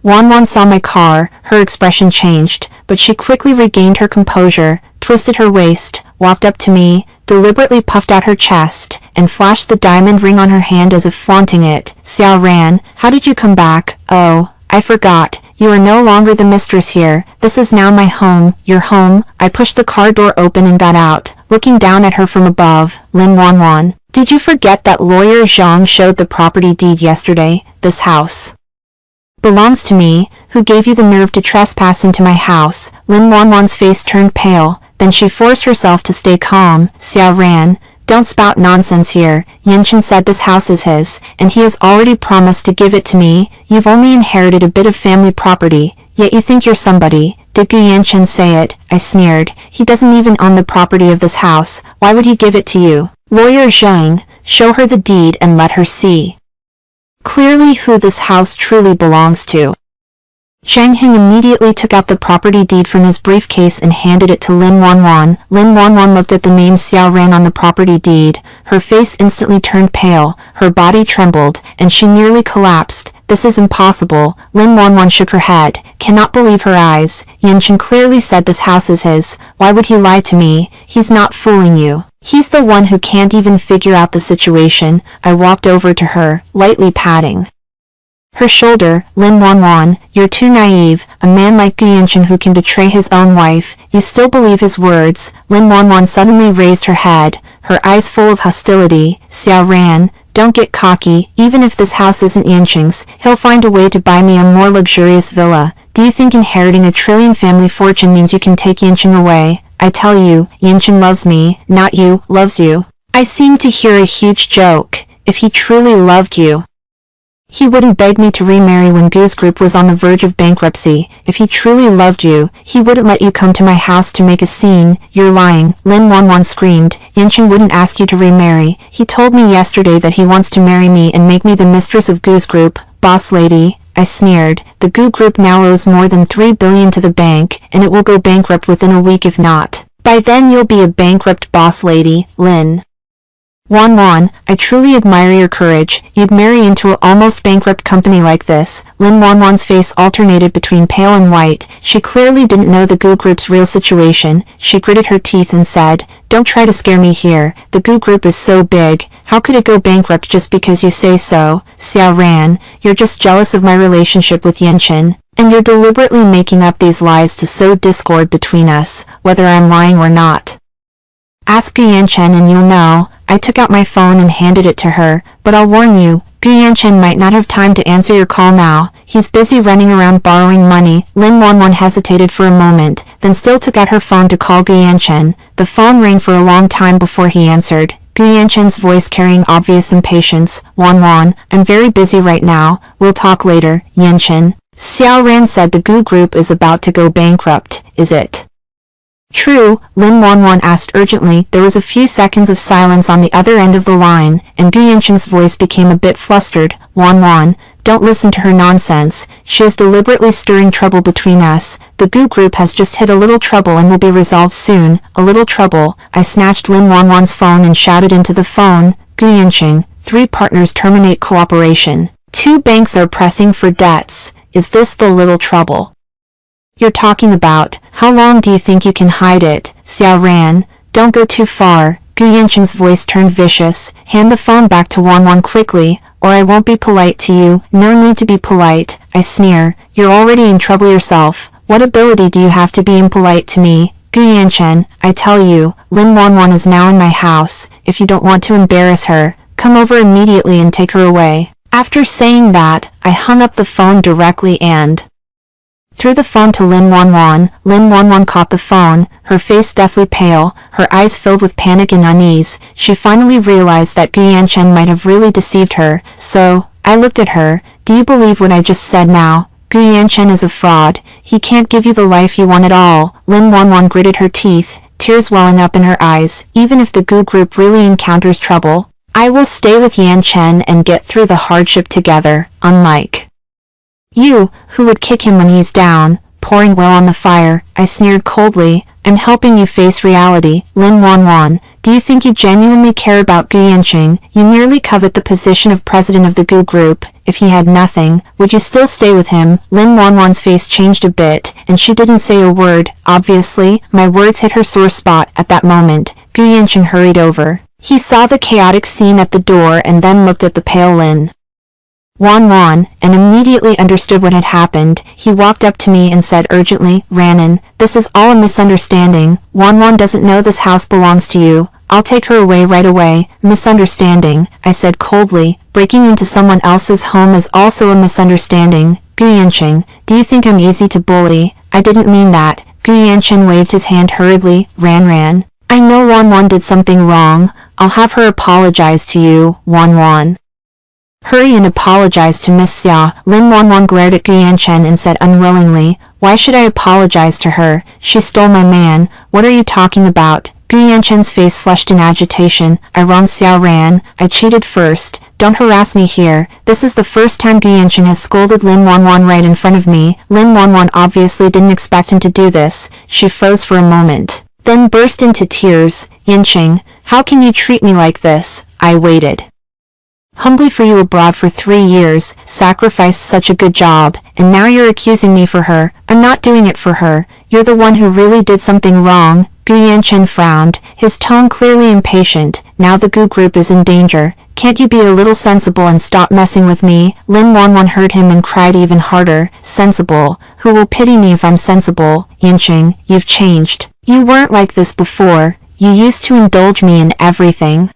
Wan saw my car. Her expression changed, but she quickly regained her composure, twisted her waist, walked up to me, deliberately puffed out her chest, and flashed the diamond ring on her hand as if flaunting it. Xiao Ran, how did you come back? Oh, I forgot. You are no longer the mistress here. This is now my home, your home. I pushed the car door open and got out, looking down at her from above. Lin Wanwan, did you forget that lawyer Zhang showed the property deed yesterday? This house belongs to me. Who gave you the nerve to trespass into my house? Lin Wanwan's face turned pale, then she forced herself to stay calm. Xiao Ran, don't spout nonsense here. Yanchen said this house is his, and he has already promised to give it to me. You've only inherited a bit of family property, yet you think you're somebody. Did Gu Yanchen say it? I sneered. He doesn't even own the property of this house. Why would he give it to you? Lawyer Zhang, show her the deed and let her see clearly who this house truly belongs to. Zhang Heng immediately took out the property deed from his briefcase and handed it to Lin Wanwan. Lin Wanwan looked at the name Xiao Ran on the property deed. Her face instantly turned pale, her body trembled, and she nearly collapsed. This is impossible. Lin Wanwan shook her head, cannot believe her eyes. Yanchen clearly said this house is his. Why would he lie to me? He's not fooling you. He's the one who can't even figure out the situation. I walked over to her, lightly patting her shoulder. Lin Wanwan, you're too naive. A man like Gu Yanchen who can betray his own wife, you still believe his words? Lin Wanwan suddenly raised her head, her eyes full of hostility. Xiao Ran, don't get cocky. Even if this house isn't Yanchen's, he'll find a way to buy me a more luxurious villa. Do you think inheriting a trillion family fortune means you can take Yanchen away? I tell you, Yanchen loves me, not you, loves you. I seem to hear a huge joke. If he truly loved you, he wouldn't beg me to remarry when Gu's group was on the verge of bankruptcy. If he truly loved you, he wouldn't let you come to my house to make a scene. You're lying. Lin Wanwan screamed. Yanchen wouldn't ask you to remarry. He told me yesterday that he wants to marry me and make me the mistress of Gu's group. Boss lady, I sneered. The Gu group now owes more than 3 billion to the bank, and it will go bankrupt within a week if not. By then you'll be a bankrupt boss lady. Lin Wanwan, I truly admire your courage. You'd marry into an almost bankrupt company like this. Lin Wanwan's face alternated between pale and white. She clearly didn't know the Gu group's real situation. She gritted her teeth and said, don't try to scare me here. The Gu group is so big. How could it go bankrupt just because you say so? Xiao Ran, you're just jealous of my relationship with Yanchen, and you're deliberately making up these lies to sow discord between us, whether I'm lying or not. Ask Gu Yanchen and you'll know. I took out my phone and handed it to her, but I'll warn you, Gu Yanchen might not have time to answer your call now. He's busy running around borrowing money. Lin Wanwan hesitated for a moment, then still took out her phone to call Gu Yanchen. The phone rang for a long time before he answered. Gu Yanchen's voice carrying obvious impatience. Wanwan, I'm very busy right now. We'll talk later. Yanchen, Xiao Ran said the Gu group is about to go bankrupt. Is it true? Lin Wanwan asked urgently. There was a few seconds of silence on the other end of the line, and Gu Yanchen's voice became a bit flustered. Wanwan, don't listen to her nonsense. She is deliberately stirring trouble between us. The Gu group has just hit a little trouble and will be resolved soon. A little trouble. I snatched Lin Wanwan's phone and shouted into the phone. Gu Yanchen, 3 partners terminate cooperation. 2 banks are pressing for debts. Is this the little trouble you're talking about? How long do you think you can hide it? Xiao Ran, don't go too far. Gu Yanchen's voice turned vicious. Hand the phone back to Wanwan quickly, or I won't be polite to you. No need to be polite. I sneer. You're already in trouble yourself. What ability do you have to be impolite to me? Gu Yanchen, I tell you, Lin Wanwan is now in my house. If you don't want to embarrass her, come over immediately and take her away. After saying that, I hung up the phone directly and threw the phone to Lin Wanwan. Lin Wanwan caught the phone, her face deathly pale, her eyes filled with panic and unease. She finally realized that Gu Yanchen might have really deceived her. So, I looked at her. Do you believe what I just said now? Gu Yanchen is a fraud. He can't give you the life you want at all. Lin Wanwan gritted her teeth, tears welling up in her eyes. Even if the Gu group really encounters trouble, I will stay with Yanchen and get through the hardship together, unlike you, who would kick him when he's down. Pouring oil on the fire, I sneered coldly. I'm helping you face reality. Lin Wanwan, do you think you genuinely care about Gu Yanchen? You merely covet the position of president of the Gu group. If he had nothing, would you still stay with him? Lin Wanwan's face changed a bit, and she didn't say a word. Obviously, my words hit her sore spot at that moment. Gu Yanchen hurried over. He saw the chaotic scene at the door and then looked at the pale Lin Wan Wan, and immediately understood what had happened. He walked up to me and said urgently, Ranan, this is all a misunderstanding. Wan Wan doesn't know this house belongs to you. I'll take her away right away. Misunderstanding, I said coldly. Breaking into someone else's home is also a misunderstanding. Gu Yanqing, do you think I'm easy to bully? I didn't mean that. Gu Yanqing waved his hand hurriedly. Ran. I know Wan Wan did something wrong. I'll have her apologize to you, Wan Wan. Hurry and apologize to Miss Xia. Lin Wan Wan glared at Gu Yanqing and said unwillingly, why should I apologize to her? She stole my man. What are you talking about? Gu Yanqing's face flushed in agitation. I wronged Xiao Ran. I cheated first. Don't harass me here. This is the first time Gu Yanqing has scolded Lin Wan Wan right in front of me. Lin Wan Wan obviously didn't expect him to do this. She froze for a moment, then burst into tears. Yanqing, how can you treat me like this? I waited humbly for you abroad for 3 years, sacrificed such a good job, and now you're accusing me for her. I'm not doing it for her. You're the one who really did something wrong. Gu Yanqing frowned, his tone clearly impatient. Now the Gu group is in danger. Can't you be a little sensible and stop messing with me? Lin Wan Wan heard him and cried even harder. Sensible? Who will pity me if I'm sensible? Yanqing, you've changed. You weren't like this before. You used to indulge me in everything.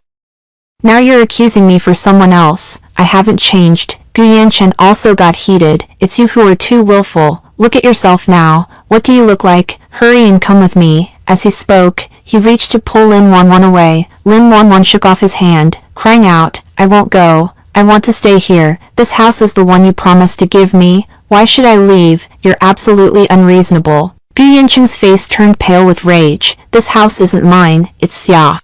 Now you're accusing me for someone else. I haven't changed. Gu Yanqing also got heated. It's you who are too willful. Look at yourself now. What do you look like? Hurry and come with me. As he spoke, he reached to pull Lin Wan Wan away. Lin Wan Wan shook off his hand, crying out, I won't go. I want to stay here. This house is the one you promised to give me. Why should I leave? You're absolutely unreasonable. Gu Yanqing's face turned pale with rage. This house isn't mine, it's Xia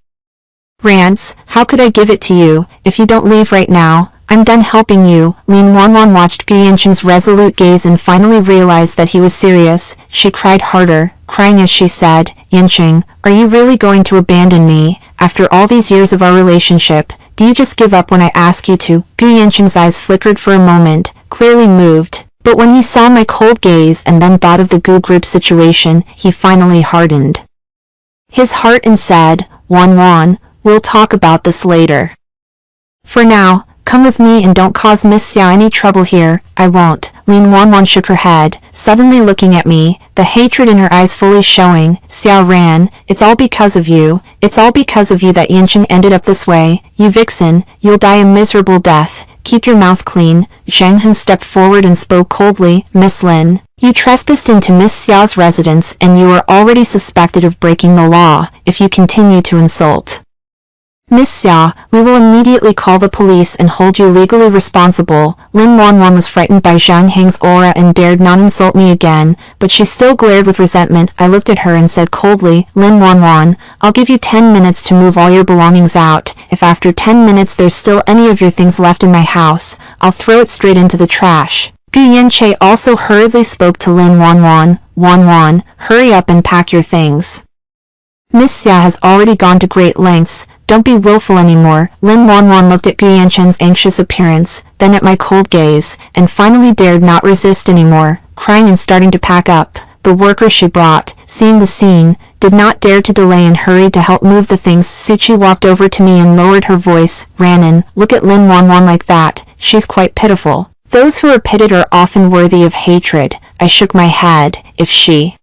Ran's. How could I give it to you? If you don't leave right now, I'm done helping you. Lin Wan Wan watched Gu Yanqing's resolute gaze and finally realized that he was serious. She cried harder, crying as she said, Yanqing, are you really going to abandon me? After all these years of our relationship, do you just give up when I ask you to? Gu Yanqing's eyes flickered for a moment, clearly moved. But when he saw my cold gaze and then thought of the Gu group situation, he finally hardened his heart and said, Wan Wan, we'll talk about this later. For now, come with me and don't cause Miss Xia any trouble here. I won't. Lin Wan Wan shook her head, suddenly looking at me, the hatred in her eyes fully showing. Xiao Ran, it's all because of you. It's all because of you that Yanqing ended up this way. You vixen, you'll die a miserable death. Keep your mouth clean. Zhang Han stepped forward and spoke coldly. Miss Lin, you trespassed into Miss Xiao's residence and you are already suspected of breaking the law if you continue to insult Miss Xia. We will immediately call the police and hold you legally responsible. Lin Wan Wan was frightened by Zhang Heng's aura and dared not insult me again, but she still glared with resentment. I looked at her and said coldly, Lin Wan Wan, I'll give you 10 minutes to move all your belongings out. If after 10 minutes there's still any of your things left in my house, I'll throw it straight into the trash. Gu Yanqing also hurriedly spoke to Lin Wan Wan. Wan Wan, hurry up and pack your things. Miss Xia has already gone to great lengths. Don't be willful anymore. Lin Wan Wan looked at Gu Yanqing's anxious appearance, then at my cold gaze, and finally dared not resist anymore, crying and starting to pack up. The worker she brought, seeing the scene, did not dare to delay and hurried to help move the things. Suchi walked over to me and lowered her voice. Ranan, look at Lin Wan Wan like that. She's quite pitiful. Those who are pitted are often worthy of hatred. I shook my head. If she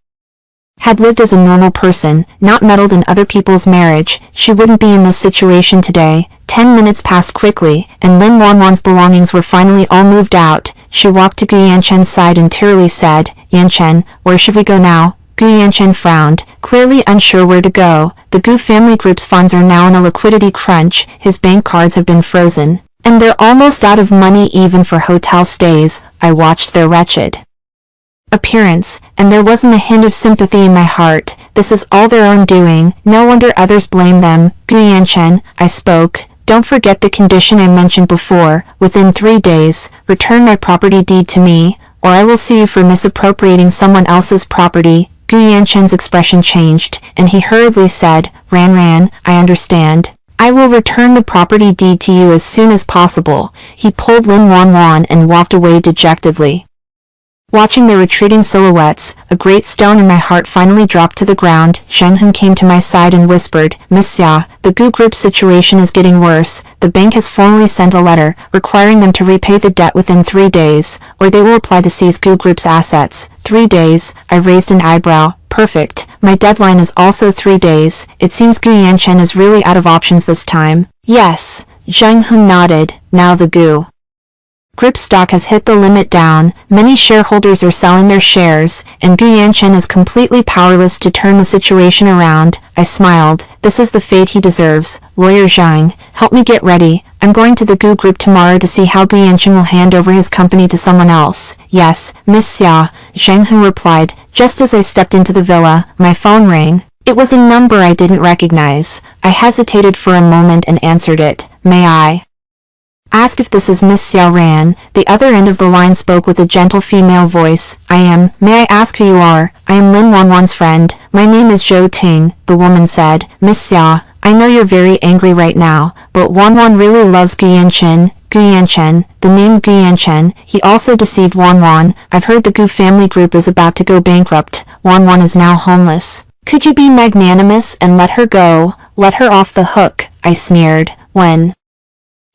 had lived as a normal person, not meddled in other people's marriage, she wouldn't be in this situation today. 10 minutes passed quickly, and Lin Wan Wan's belongings were finally all moved out. She walked to Gu Yanqing's side and tearily said, Yanqing, where should we go now? Gu Yanqing frowned, clearly unsure where to go. The Gu family group's funds are now in a liquidity crunch. His bank cards have been frozen, and they're almost out of money even for hotel stays. I watched their wretched appearance, and there wasn't a hint of sympathy in my heart. This is all their own doing. No wonder others blame them. Gu Yanqing, I spoke. Don't forget the condition I mentioned before. Within 3 days, return my property deed to me, or I will sue you for misappropriating someone else's property. Gu Yanqing's expression changed, and he hurriedly said, Ran, I understand. I will return the property deed to you as soon as possible. He pulled Lin Wan Wan and walked away dejectedly. Watching their retreating silhouettes, a great stone in my heart finally dropped to the ground. Zheng Hun came to my side and whispered, "Miss Xia, the Gu Group's situation is getting worse. The bank has formally sent a letter, requiring them to repay the debt within 3 days, or they will apply to seize Gu Group's assets." 3 days, I raised an eyebrow. Perfect. My deadline is also 3 days. It seems Gu Yanchen is really out of options this time. Yes, Zheng Hun nodded. Now the Gu Group stock has hit the limit down, many shareholders are selling their shares, and Gu Yanchen is completely powerless to turn the situation around. I smiled. This is the fate he deserves. Lawyer Zhang, help me get ready. I'm going to the Gu Group tomorrow to see how Gu Yanchen will hand over his company to someone else. Yes, Miss Xia, Zheng Hun replied. Just as I stepped into the villa, my phone rang. It was a number I didn't recognize. I hesitated for a moment and answered it. May I ask if this is Miss Xiao Ran? The other end of the line spoke with a gentle female voice. I am. May I ask who you are? I am Lin Wanwan's friend. My name is Zhou Ting, the woman said. Miss Xia, I know you're very angry right now, but Wanwan really loves Gu Yanchen. Gu Yanchen, the name Gu Yanchen, he also deceived Wanwan. I've heard the Gu family group is about to go bankrupt. Wanwan is now homeless. Could you be magnanimous and let her go? Let her off the hook, I sneered. When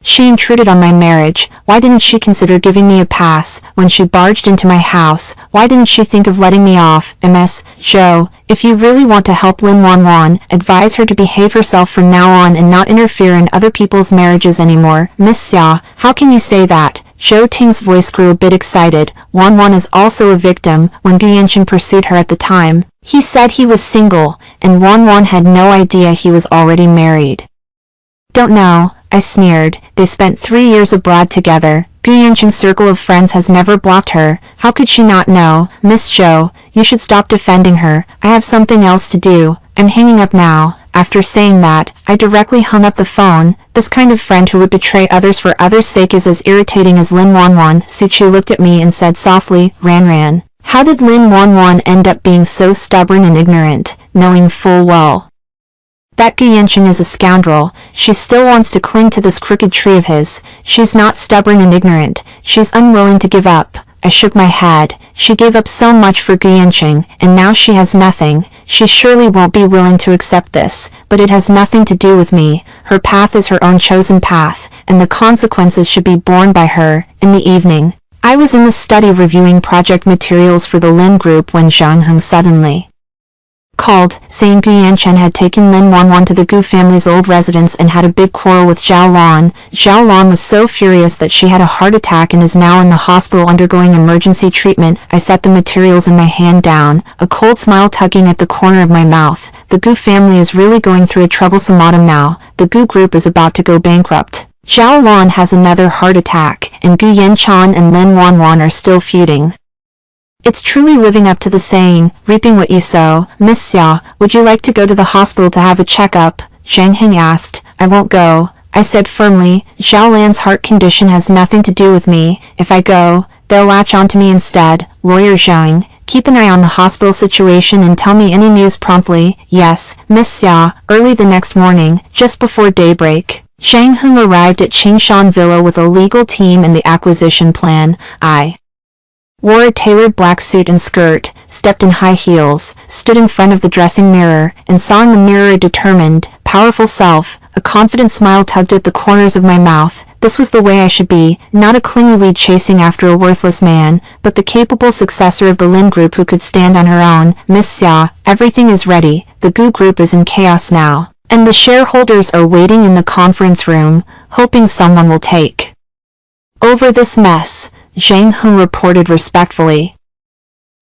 she intruded on my marriage, why didn't she consider giving me a pass? When she barged into my house, why didn't she think of letting me off? Ms. Zhou, if you really want to help Lin Wanwan, advise her to behave herself from now on and not interfere in other people's marriages anymore. Miss Xia, how can you say that? Zhou Ting's voice grew a bit excited. Wanwan is also a victim. When Gu Yanchen pursued her at the time, he said he was single, and Wanwan had no idea he was already married. Don't know, I sneered. They spent 3 years abroad together. Gu Yanchen's circle of friends has never blocked her. How could she not know? Miss Zhou, you should stop defending her. I have something else to do. I'm hanging up now. After saying that, I directly hung up the phone. This kind of friend who would betray others for others' sake is as irritating as Lin Wanwan. Su Chu looked at me and said softly, Ran. How did Lin Wanwan end up being so stubborn and ignorant, knowing full well that Gu Yanchen is a scoundrel? She still wants to cling to this crooked tree of his. She's not stubborn and ignorant. She's unwilling to give up. I shook my head. She gave up so much for Gu Yanchen, and now she has nothing. She surely won't be willing to accept this, but it has nothing to do with me. Her path is her own chosen path, and the consequences should be borne by her. In the evening, I was in the study reviewing project materials for the Lin Group when Zhang Heng suddenly called, saying Gu Yanchen had taken Lin Wanwan to the Gu family's old residence and had a big quarrel with Zhao Lan. Zhao Lan was so furious that she had a heart attack and is now in the hospital undergoing emergency treatment. I set the materials in my hand down, a cold smile tugging at the corner of my mouth. The Gu family is really going through a troublesome autumn now. The Gu Group is about to go bankrupt. Zhao Lan has another heart attack, and Gu Yanchan and Lin Wanwan are still feuding. It's truly living up to the saying, reaping what you sow. Miss Xia, would you like to go to the hospital to have a checkup? Zhang Heng asked. I won't go, I said firmly. Zhao Lan's heart condition has nothing to do with me. If I go, they'll latch onto me instead. Lawyer Zhang, keep an eye on the hospital situation and tell me any news promptly. Yes, Miss Xia. Early the next morning, just before daybreak, Zhang Heng arrived at Qingshan Villa with a legal team and the acquisition plan. I wore a tailored black suit and skirt, stepped in high heels, stood in front of the dressing mirror, and saw in the mirror a determined, powerful self. A confident smile tugged at the corners of my mouth. This was the way I should be, not a clingy weed chasing after a worthless man, but the capable successor of the Lin Group who could stand on her own. Miss Xia, everything is ready. The Gu Group is in chaos now, and the shareholders are waiting in the conference room, hoping someone will take over this mess. Zhang Heng reported respectfully.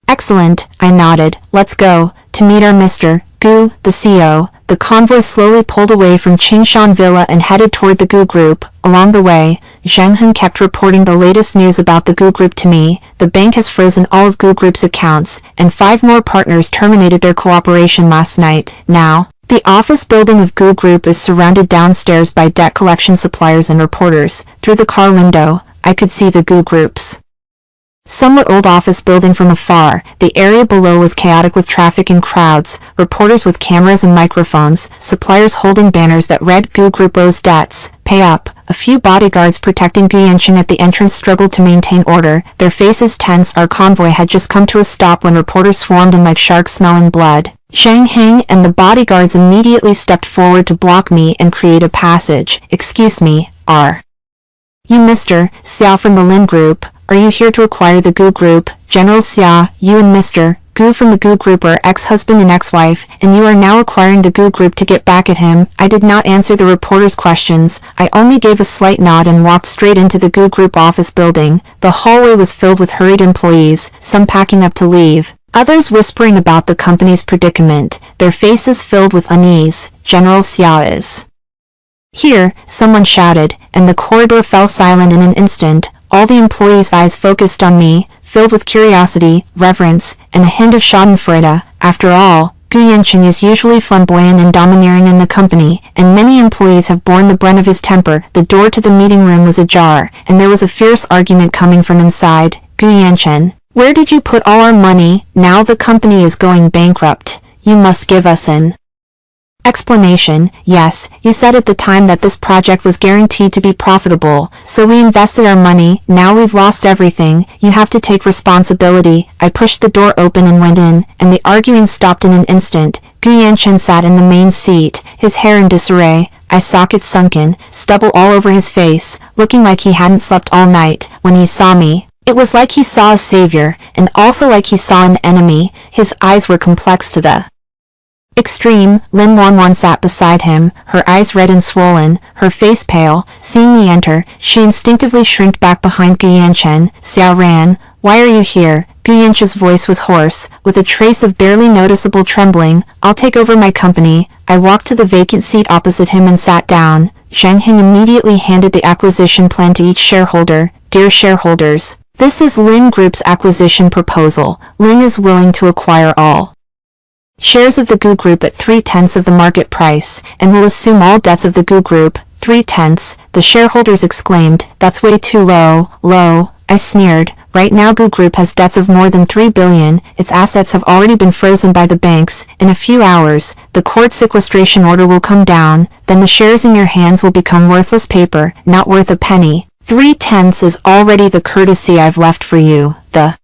Excellent, I nodded. Let's go. To meet our Mr. Gu, the CEO. The convoy slowly pulled away from Qingshan Villa and headed toward the Gu Group. Along the way, Zhang Heng kept reporting the latest news about the Gu Group to me. The bank has frozen all of Gu Group's accounts, and 5 more partners terminated their cooperation last night. Now, the office building of Gu Group is surrounded downstairs by debt collection suppliers and reporters. Through the car window, I could see the Gu Group's somewhat old office building from afar. The area below was chaotic with traffic and crowds, reporters with cameras and microphones, suppliers holding banners that read Gu Group owes debts, pay up, A few bodyguards protecting Gu Yanchen at the entrance struggled to maintain order, their faces tense. Our convoy had just come to a stop when reporters swarmed in like sharks smelling blood. Zhang Heng and the bodyguards immediately stepped forward to block me and create a passage. Excuse me, are you Mr. Xiao from the Lin Group? Are you here to acquire the Gu Group? General Xia, you and Mr. Gu from the Gu Group are ex-husband and ex-wife, and you are now acquiring the Gu Group to get back at him. I did not answer the reporter's questions. I only gave a slight nod and walked straight into the Gu Group office building. The hallway was filled with hurried employees, some packing up to leave, others whispering about the company's predicament, their faces filled with unease. General Xia is here, someone shouted, and the corridor fell silent in an instant. All the employees' eyes focused on me, filled with curiosity, reverence, and a hint of schadenfreude. After all, Gu Yanchen is usually flamboyant and domineering in the company, and many employees have borne the brunt of his temper. The door to the meeting room was ajar, and there was a fierce argument coming from inside. Gu Yanchen, where did you put all our money? Now the company is going bankrupt. You must give us an explanation. Yes, you said at the time that this project was guaranteed to be profitable, so we invested our money. Now we've lost everything. You have to take responsibility. I pushed the door open and went in, and the arguing stopped in an instant. Gu Yanchen sat in the main seat, his hair in disarray, eye sockets sunken, stubble all over his face, looking like he hadn't slept all night. When he saw me, it was like he saw a savior, and also like he saw an enemy. His eyes were complex to the extreme. Lin Wanwan sat beside him, her eyes red and swollen, her face pale. Seeing me enter, she instinctively shrinked back behind Gu Yanchen. Xiao Ran, why are you here? Gu Yanchen's voice was hoarse, with a trace of barely noticeable trembling. I'll take over my company. I walked to the vacant seat opposite him and sat down. Zhang Heng immediately handed the acquisition plan to each shareholder. Dear shareholders, this is Lin Group's acquisition proposal. Lin is willing to acquire all shares of the Gu Group at 3/10 of the market price, and will assume all debts of the Gu Group. 3/10? The shareholders exclaimed. That's way too low. Low? I sneered. Right now Gu Group has debts of more than 3 billion, its assets have already been frozen by the banks. In a few hours, the court sequestration order will come down, then the shares in your hands will become worthless paper, not worth a penny. 3/10 is already the courtesy I've left for you. The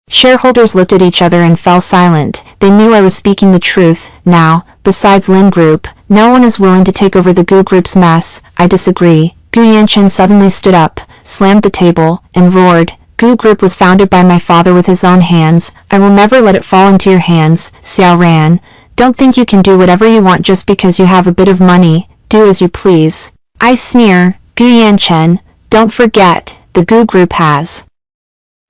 shareholders looked at each other and fell silent. They knew I was speaking the truth. Now, besides Lin Group, no one is willing to take over the Gu Group's mess. I disagree. Gu Yanchen suddenly stood up, slammed the table, and roared. Gu Group was founded by my father with his own hands. I will never let it fall into your hands. Xiao Ran, don't think you can do whatever you want just because you have a bit of money. Do as you please. I sneer. Gu Yanchen, don't forget, the Gu Group has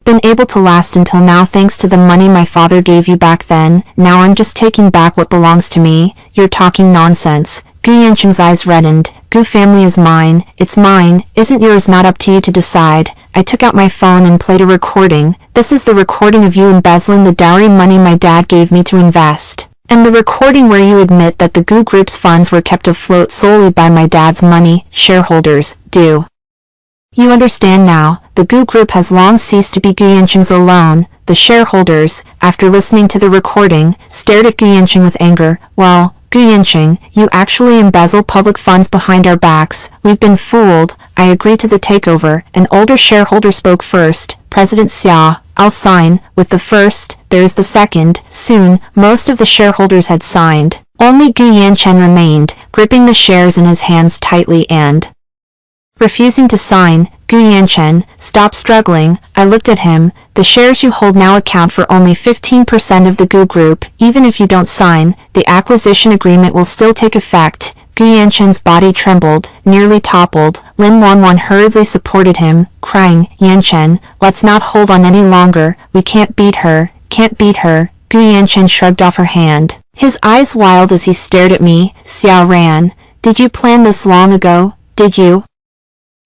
been able to last until now thanks to the money my father gave you back then. Now I'm just taking back what belongs to me. You're talking nonsense. Gu Yanchen's eyes reddened. Gu family is mine. It's mine. Isn't yours? Not up to you to decide. I took out my phone and played a recording. This is the recording of you embezzling the dowry money my dad gave me to invest, and the recording where you admit that the Gu Group's funds were kept afloat solely by my dad's money. Shareholders, do you understand now? The Gu Group has long ceased to be Gu Yanchen's alone. The shareholders, after listening to the recording, stared at Gu Yanchen with anger. Well, Gu Yanchen, you actually embezzle public funds behind our backs. We've been fooled. I agree to the takeover. An older shareholder spoke first. President Xia, I'll sign. With the first, there's the second. Soon, most of the shareholders had signed. Only Gu Yanchen remained, gripping the shares in his hands tightly and refusing to sign. Gu Yanchen, stop struggling. I looked at him. The shares you hold now account for only 15% of the Gu Group. Even if you don't sign, the acquisition agreement will still take effect. Gu Yanchen's body trembled, nearly toppled. Lin Wanwan hurriedly supported him, crying, Yanchen, let's not hold on any longer. We can't beat her. Can't beat her. Gu Yanchen shrugged off her hand. His eyes wild as he stared at me. Xiao Ran, did you plan this long ago? Did you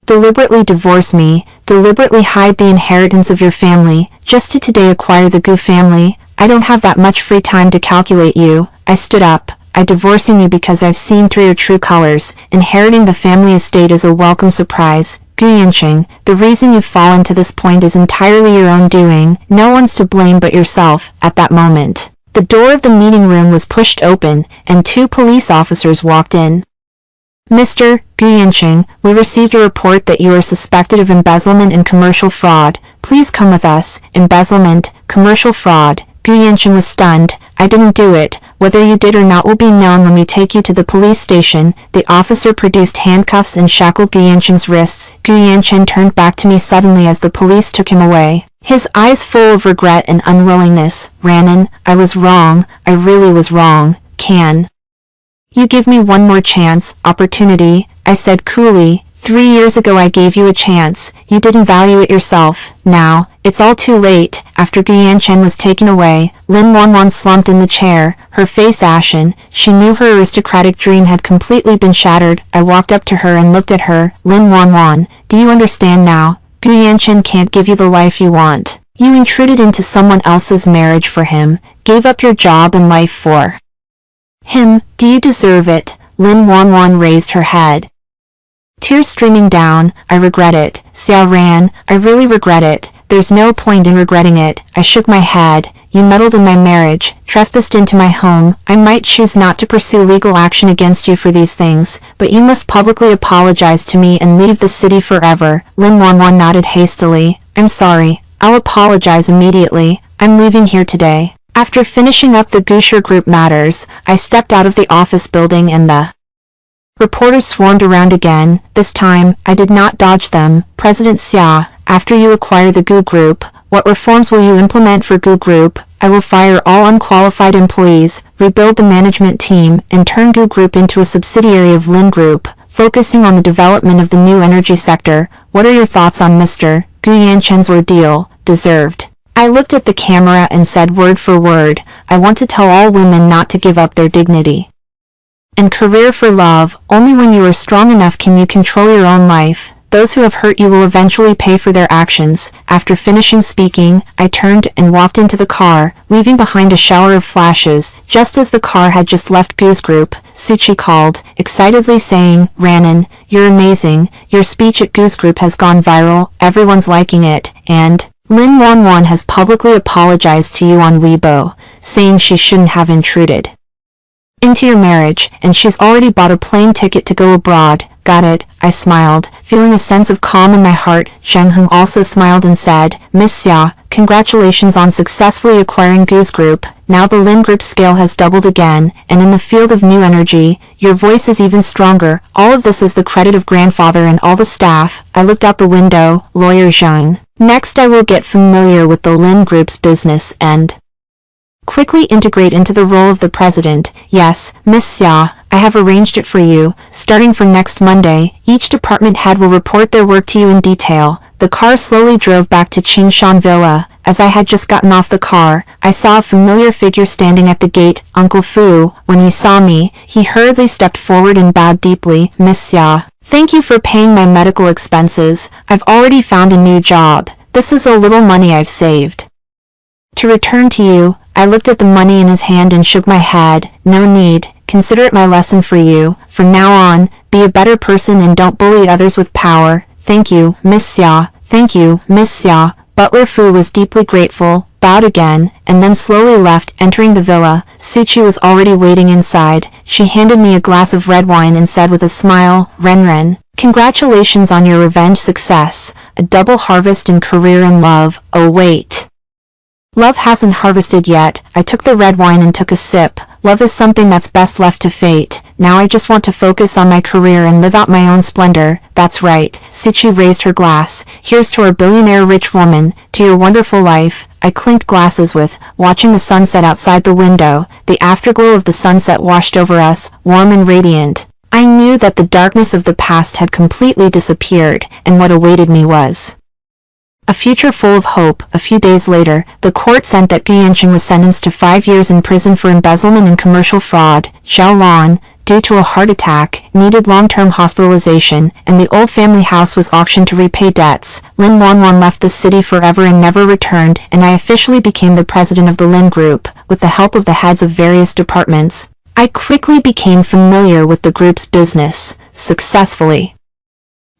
deliberately divorce me, deliberately hide the inheritance of your family, just to today acquire the Gu family? I don't have that much free time to calculate you. I stood up. I divorcing you because I've seen through your true colors. Inheriting the family estate is a welcome surprise. Gu Yanchen, the reason you've fallen to this point is entirely your own doing. No one's to blame but yourself. At that moment, the door of the meeting room was pushed open, and 2 police officers walked in. Mr. Gu Yanqing, we received a report that you are suspected of embezzlement and commercial fraud. Please come with us. Embezzlement, commercial fraud. Gu Yanqing was stunned. I didn't do it. Whether you did or not will be known when we take you to the police station. The officer produced handcuffs and shackled Gu Yanqing's wrists. Gu Yanqing turned back to me suddenly as the police took him away, his eyes full of regret and unwillingness. Ranan, I was wrong. I really was wrong. Can you give me one more chance, opportunity? I said coolly. 3 years ago I gave you a chance. You didn't value it yourself. Now, it's all too late. After Gu Yanqing was taken away, Lin Wanwan slumped in the chair, her face ashen. She knew her aristocratic dream had completely been shattered. I walked up to her and looked at her. Lin Wanwan, do you understand now? Gu Yanqing can't give you the life you want. You intruded into someone else's marriage for him, gave up your job and life for him. Do you deserve it? Lin Wanwan raised her head, tears streaming down. I regret it, Xiao Ran. I really regret it. There's no point in regretting it. I shook my head. You meddled in my marriage, trespassed into my home. I might choose not to pursue legal action against you for these things, but you must publicly apologize to me and leave the city forever. Lin Wanwan nodded hastily. I'm sorry. I'll apologize immediately. I'm leaving here today. After finishing up the Gusher Group matters, I stepped out of the office building and the reporters swarmed around again. This time, I did not dodge them. President Xia, after you acquire the Gu Group, what reforms will you implement for Gu Group? I will fire all unqualified employees, rebuild the management team, and turn Gu Group into a subsidiary of Lin Group, focusing on the development of the new energy sector. What are your thoughts on Mr. Gu Yanqing's ordeal? Deserved. I looked at the camera and said word for word, I want to tell all women not to give up their dignity and career for love. Only when you are strong enough can you control your own life. Those who have hurt you will eventually pay for their actions. After finishing speaking, I turned and walked into the car, leaving behind a shower of flashes. Just as the car had just left Gu's group, Suchi called, excitedly saying, Ranan, you're amazing. Your speech at Gu's group has gone viral. Everyone's liking it, and Lin Wanwan has publicly apologized to you on Weibo, saying she shouldn't have intruded into your marriage, and she's already bought a plane ticket to go abroad. Got it, I smiled, feeling a sense of calm in my heart. Zheng Heng also smiled and said, Miss Xia, congratulations on successfully acquiring Gu's group. Now the Lin Group scale has doubled again, and in the field of new energy, your voice is even stronger. All of this is the credit of grandfather and all the staff. I looked out the window. Lawyer Zheng. Next I will get familiar with the Lin Group's business and quickly integrate into the role of the president. Yes, Miss Xia, I have arranged it for you. Starting from next Monday, each department head will report their work to you in detail. The car slowly drove back to Qingshan Villa. As I had just gotten off the car, I saw a familiar figure standing at the gate, Uncle Fu. When he saw me, he hurriedly stepped forward and bowed deeply. Miss Xia, thank you for paying my medical expenses. I've already found a new job. This is a little money I've saved to return to you. I looked at the money in his hand and shook my head. No need. Consider it my lesson for you. From now on, be a better person and don't bully others with power. Thank you, Miss Xia. Thank you, Miss Xia. Butler Fu was deeply grateful, bowed again, and then slowly left. Entering the villa, Suchi was already waiting inside. She handed me a glass of red wine and said with a smile, Ren, congratulations on your revenge success. A double harvest in career and love. Oh wait. Love hasn't harvested yet. I took the red wine and took a sip. Love is something that's best left to fate. Now I just want to focus on my career and live out my own splendor. That's right. Suchi raised her glass. Here's to our billionaire rich woman, to your wonderful life. I clinked glasses with, watching the sunset outside the window. The afterglow of the sunset washed over us, warm and radiant. I knew that the darkness of the past had completely disappeared, and what awaited me was a future full of hope. A few days later, the court sent that Gu Yanqing was sentenced to 5 years in prison for embezzlement and commercial fraud. Xiao Lan, due to a heart attack, needed long-term hospitalization, and the old family house was auctioned to repay debts. Lin Wanwan left the city forever and never returned, and I officially became the president of the Lin Group. With the help of the heads of various departments, I quickly became familiar with the group's business, successfully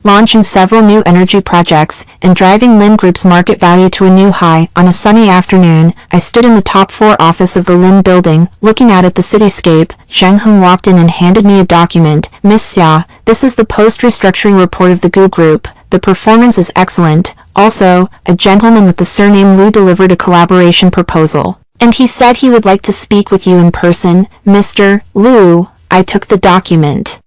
launching several new energy projects, and driving Lin Group's market value to a new high. On a sunny afternoon, I stood in the top floor office of the Lin building, looking out at the cityscape. Zheng Heng walked in and handed me a document. "Miss Xia, this is the post-restructuring report of the Gu Group. The performance is excellent. Also, a gentleman with the surname Liu delivered a collaboration proposal, and he said he would like to speak with you in person, Mr. Liu." I took the document,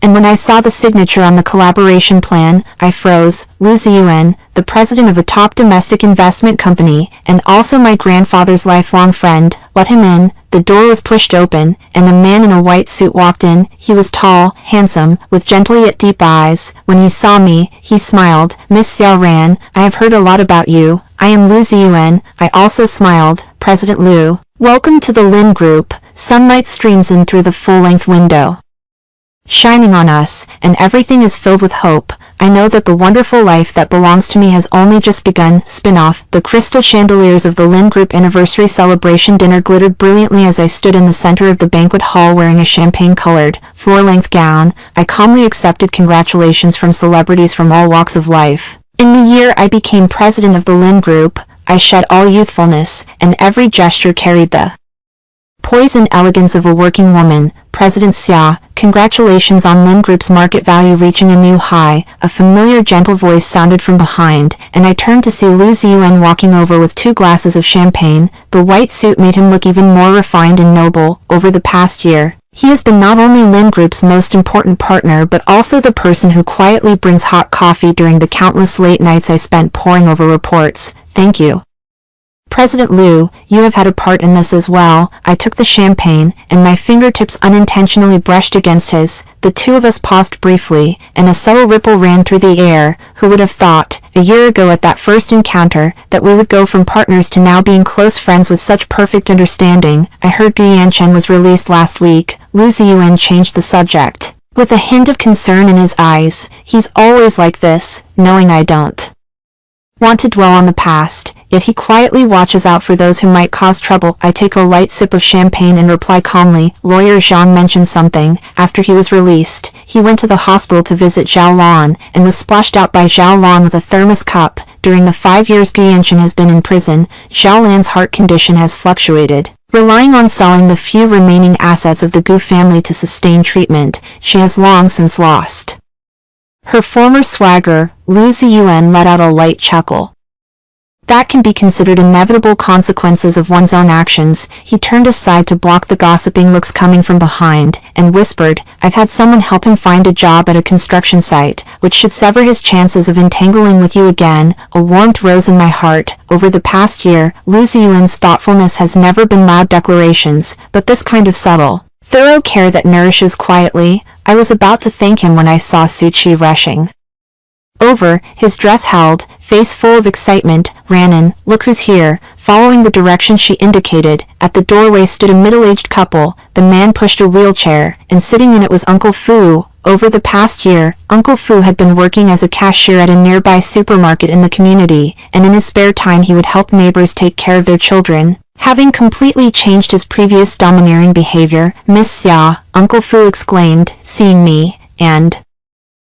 and when I saw the signature on the collaboration plan, I froze. Liu Ziyuan, the president of a top domestic investment company, and also my grandfather's lifelong friend. Let him in. The door was pushed open, and a man in a white suit walked in. He was tall, handsome, with gentle yet deep eyes. When he saw me, he smiled. "Miss Xiao Ran, I have heard a lot about you. I am Liu Ziyuan." I also smiled. "President Liu, welcome to the Lin Group." Sunlight streams in through the full-length window, shining on us, and everything is filled with hope. I know that the wonderful life that belongs to me has only just begun. Spin-off. The crystal chandeliers of the Lin Group anniversary celebration dinner glittered brilliantly as I stood in the center of the banquet hall wearing a champagne-colored, floor-length gown. I calmly accepted congratulations from celebrities from all walks of life. In the year I became president of the Lin Group, I shed all youthfulness, and every gesture carried the poise and elegance of a working woman. President Xia, congratulations on Lin Group's market value reaching a new high. A familiar gentle voice sounded from behind, and I turned to see Liu Ziyuan walking over with 2 glasses of champagne. The white suit made him look even more refined and noble. Over the past year, he has been not only Lin Group's most important partner but also the person who quietly brings hot coffee during the countless late nights I spent poring over reports. Thank you, President Liu. You have had a part in this as well. I took the champagne, and my fingertips unintentionally brushed against his. The two of us paused briefly, and a subtle ripple ran through the air. Who would have thought, a year ago at that first encounter, that we would go from partners to now being close friends with such perfect understanding? I heard Gu Yanchen was released last week. Liu Ziyuan changed the subject, with a hint of concern in his eyes. He's always like this, knowing I don't want to dwell on the past, yet he quietly watches out for those who might cause trouble. I take a light sip of champagne and reply calmly. Lawyer Zhang mentioned something. After he was released, he went to the hospital to visit Zhao Lan, and was splashed out by Zhao Lan with a thermos cup. During the 5 years Gu Yanchen has been in prison, Zhao Lan's heart condition has fluctuated. Relying on selling the few remaining assets of the Gu family to sustain treatment, she has long since lost her former swagger. Liu Ziyuan let out a light chuckle. That can be considered inevitable consequences of one's own actions. He turned aside to block the gossiping looks coming from behind, and whispered, "I've had someone help him find a job at a construction site, which should sever his chances of entangling with you again." A warmth rose in my heart. Over the past year, Liu Ziyuan's thoughtfulness has never been loud declarations, but this kind of subtle, thorough care that nourishes quietly. I was about to thank him when I saw Suchi rushing over. His dress held, face full of excitement, ran in. "Look who's here." Following the direction she indicated, at the doorway stood a middle-aged couple. The man pushed a wheelchair, and sitting in it was Uncle Fu. Over the past year, Uncle Fu had been working as a cashier at a nearby supermarket in the community, and in his spare time he would help neighbors take care of their children. Having completely changed his previous domineering behavior, "Miss Xia," Uncle Fu exclaimed, seeing me, and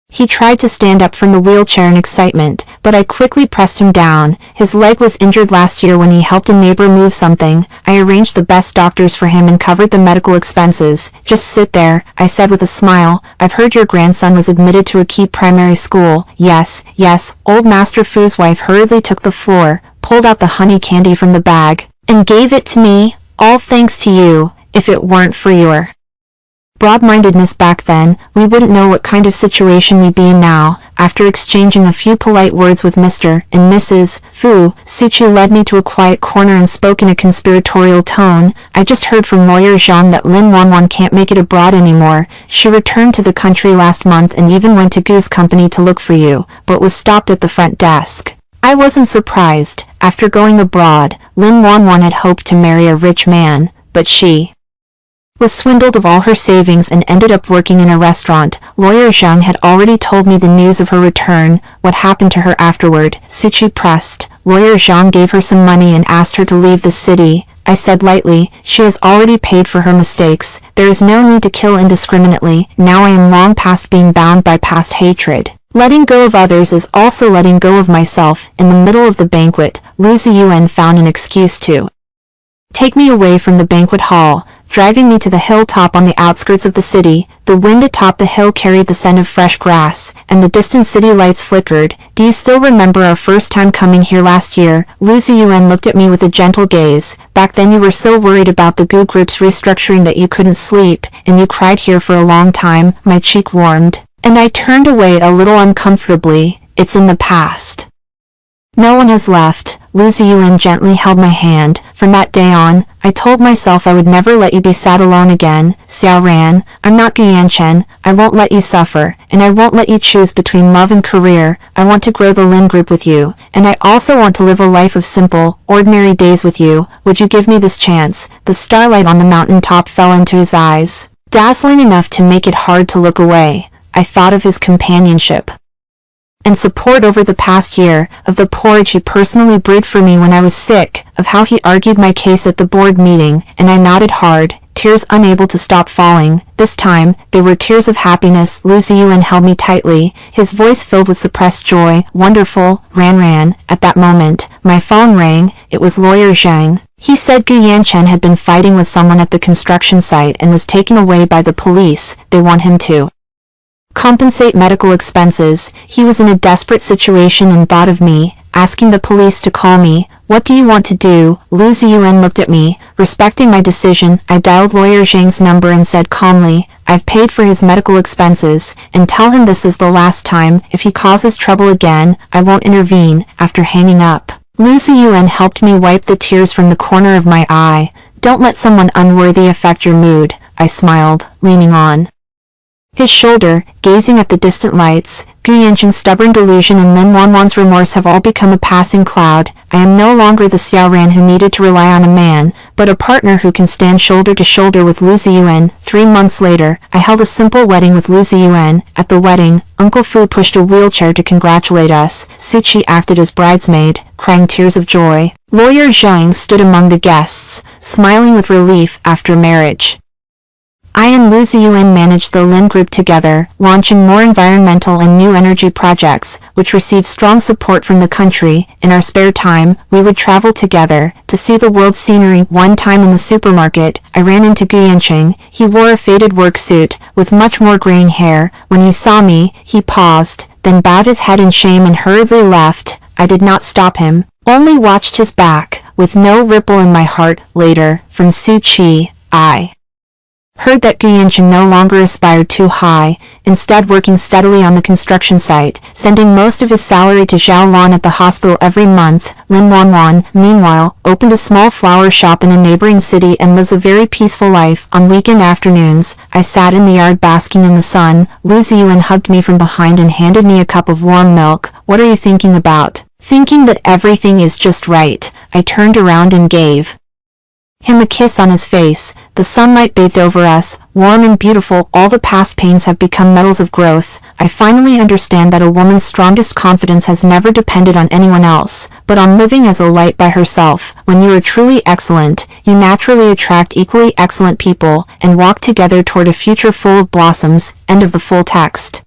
he tried to stand up from the wheelchair in excitement, but I quickly pressed him down. His leg was injured last year when he helped a neighbor move something. I arranged the best doctors for him and covered the medical expenses. "Just sit there," I said with a smile. "I've heard your grandson was admitted to a key primary school." "Yes, yes." Old Master Fu's wife hurriedly took the floor, pulled out the honey candy from the bag, and gave it to me. "All thanks to you. If it weren't for your broad-mindedness back then, we wouldn't know what kind of situation we'd be in now." After exchanging a few polite words with Mr. and Mrs. Fu, Suchi led me to a quiet corner and spoke in a conspiratorial tone. "I just heard from Lawyer Zhang that Lin Wanwan can't make it abroad anymore. She returned to the country last month and even went to Gu's company to look for you, but was stopped at the front desk." I wasn't surprised. After going abroad, Lin Wanwan had hoped to marry a rich man, but she was swindled of all her savings and ended up working in a restaurant. Lawyer Zhang had already told me the news of her return. What happened to her afterward? Suchi pressed. Lawyer Zhang gave her some money and asked her to leave the city. I said lightly, "She has already paid for her mistakes. There is no need to kill indiscriminately. Now I am long past being bound by past hatred." Letting go of others is also letting go of myself. In the middle of the banquet, Lu Ziyuan found an excuse to take me away from the banquet hall, driving me to the hilltop on the outskirts of the city. The wind atop the hill carried the scent of fresh grass, and the distant city lights flickered. Do you still remember our first time coming here last year? Lu Ziyuan looked at me with a gentle gaze. Back then you were so worried about the Gu group's restructuring that you couldn't sleep, and you cried here for a long time. My cheek warmed, and I turned away a little uncomfortably. It's in the past. No one has left. Lu Ziyuan gently held my hand. From that day on, I told myself I would never let you be sad alone again. Xiao Ran, I'm not Gu Yanchen. I won't let you suffer, and I won't let you choose between love and career. I want to grow the Lin group with you, and I also want to live a life of simple, ordinary days with you. Would you give me this chance? The starlight on the mountain top fell into his eyes, dazzling enough to make it hard to look away. I thought of his companionship and support over the past year, of the porridge he personally brewed for me when I was sick, of how he argued my case at the board meeting, and I nodded hard, tears unable to stop falling. This time, they were tears of happiness. Lu Ziyuan held me tightly, his voice filled with suppressed joy. Wonderful, Ran. At that moment, my phone rang. It was Lawyer Zhang. He said Gu Yanchen had been fighting with someone at the construction site and was taken away by the police. They want him to compensate medical expenses. He was in a desperate situation and thought of me, asking the police to call me. What do you want to do? Lu Ziyuan looked at me, respecting my decision. I dialed Lawyer Zhang's number and said calmly, I've paid for his medical expenses, and tell him this is the last time. If he causes trouble again, I won't intervene. After hanging up, Lu Ziyuan helped me wipe the tears from the corner of my eye. Don't let someone unworthy affect your mood, I smiled, leaning on his shoulder, gazing at the distant lights. Gu Yanchen's stubborn delusion and Lin Wanwan's remorse have all become a passing cloud. I am no longer the Xiao Ran who needed to rely on a man, but a partner who can stand shoulder to shoulder with Lu Ziyuan. 3 months later, I held a simple wedding with Lu Ziyuan. At the wedding, Uncle Fu pushed a wheelchair to congratulate us. Su Qi acted as bridesmaid, crying tears of joy. Lawyer Zhang stood among the guests, smiling with relief. After marriage, I and Lu Ziyuan managed the Lin Group together, launching more environmental and new energy projects, which received strong support from the country. In our spare time, we would travel together to see the world's scenery. One time in the supermarket, I ran into Gu Yancheng. He wore a faded work suit, with much more graying hair. When he saw me, he paused, then bowed his head in shame and hurriedly left. I did not stop him, only watched his back, with no ripple in my heart. Later, from Su Qi, I heard that Gu Yanchen no longer aspired too high, instead working steadily on the construction site, sending most of his salary to Zhao Lan at the hospital every month. Lin Wanwan, meanwhile, opened a small flower shop in a neighboring city and lives a very peaceful life. On weekend afternoons, I sat in the yard basking in the sun. Lu Ziyuan hugged me from behind and handed me a cup of warm milk. What are you thinking about? Thinking that everything is just right. I turned around and gave him a kiss on his face. The sunlight bathed over us, warm and beautiful. All the past pains have become metals of growth. I finally understand that a woman's strongest confidence has never depended on anyone else, but on living as a light by herself. When you are truly excellent, you naturally attract equally excellent people, and walk together toward a future full of blossoms. End of the full text.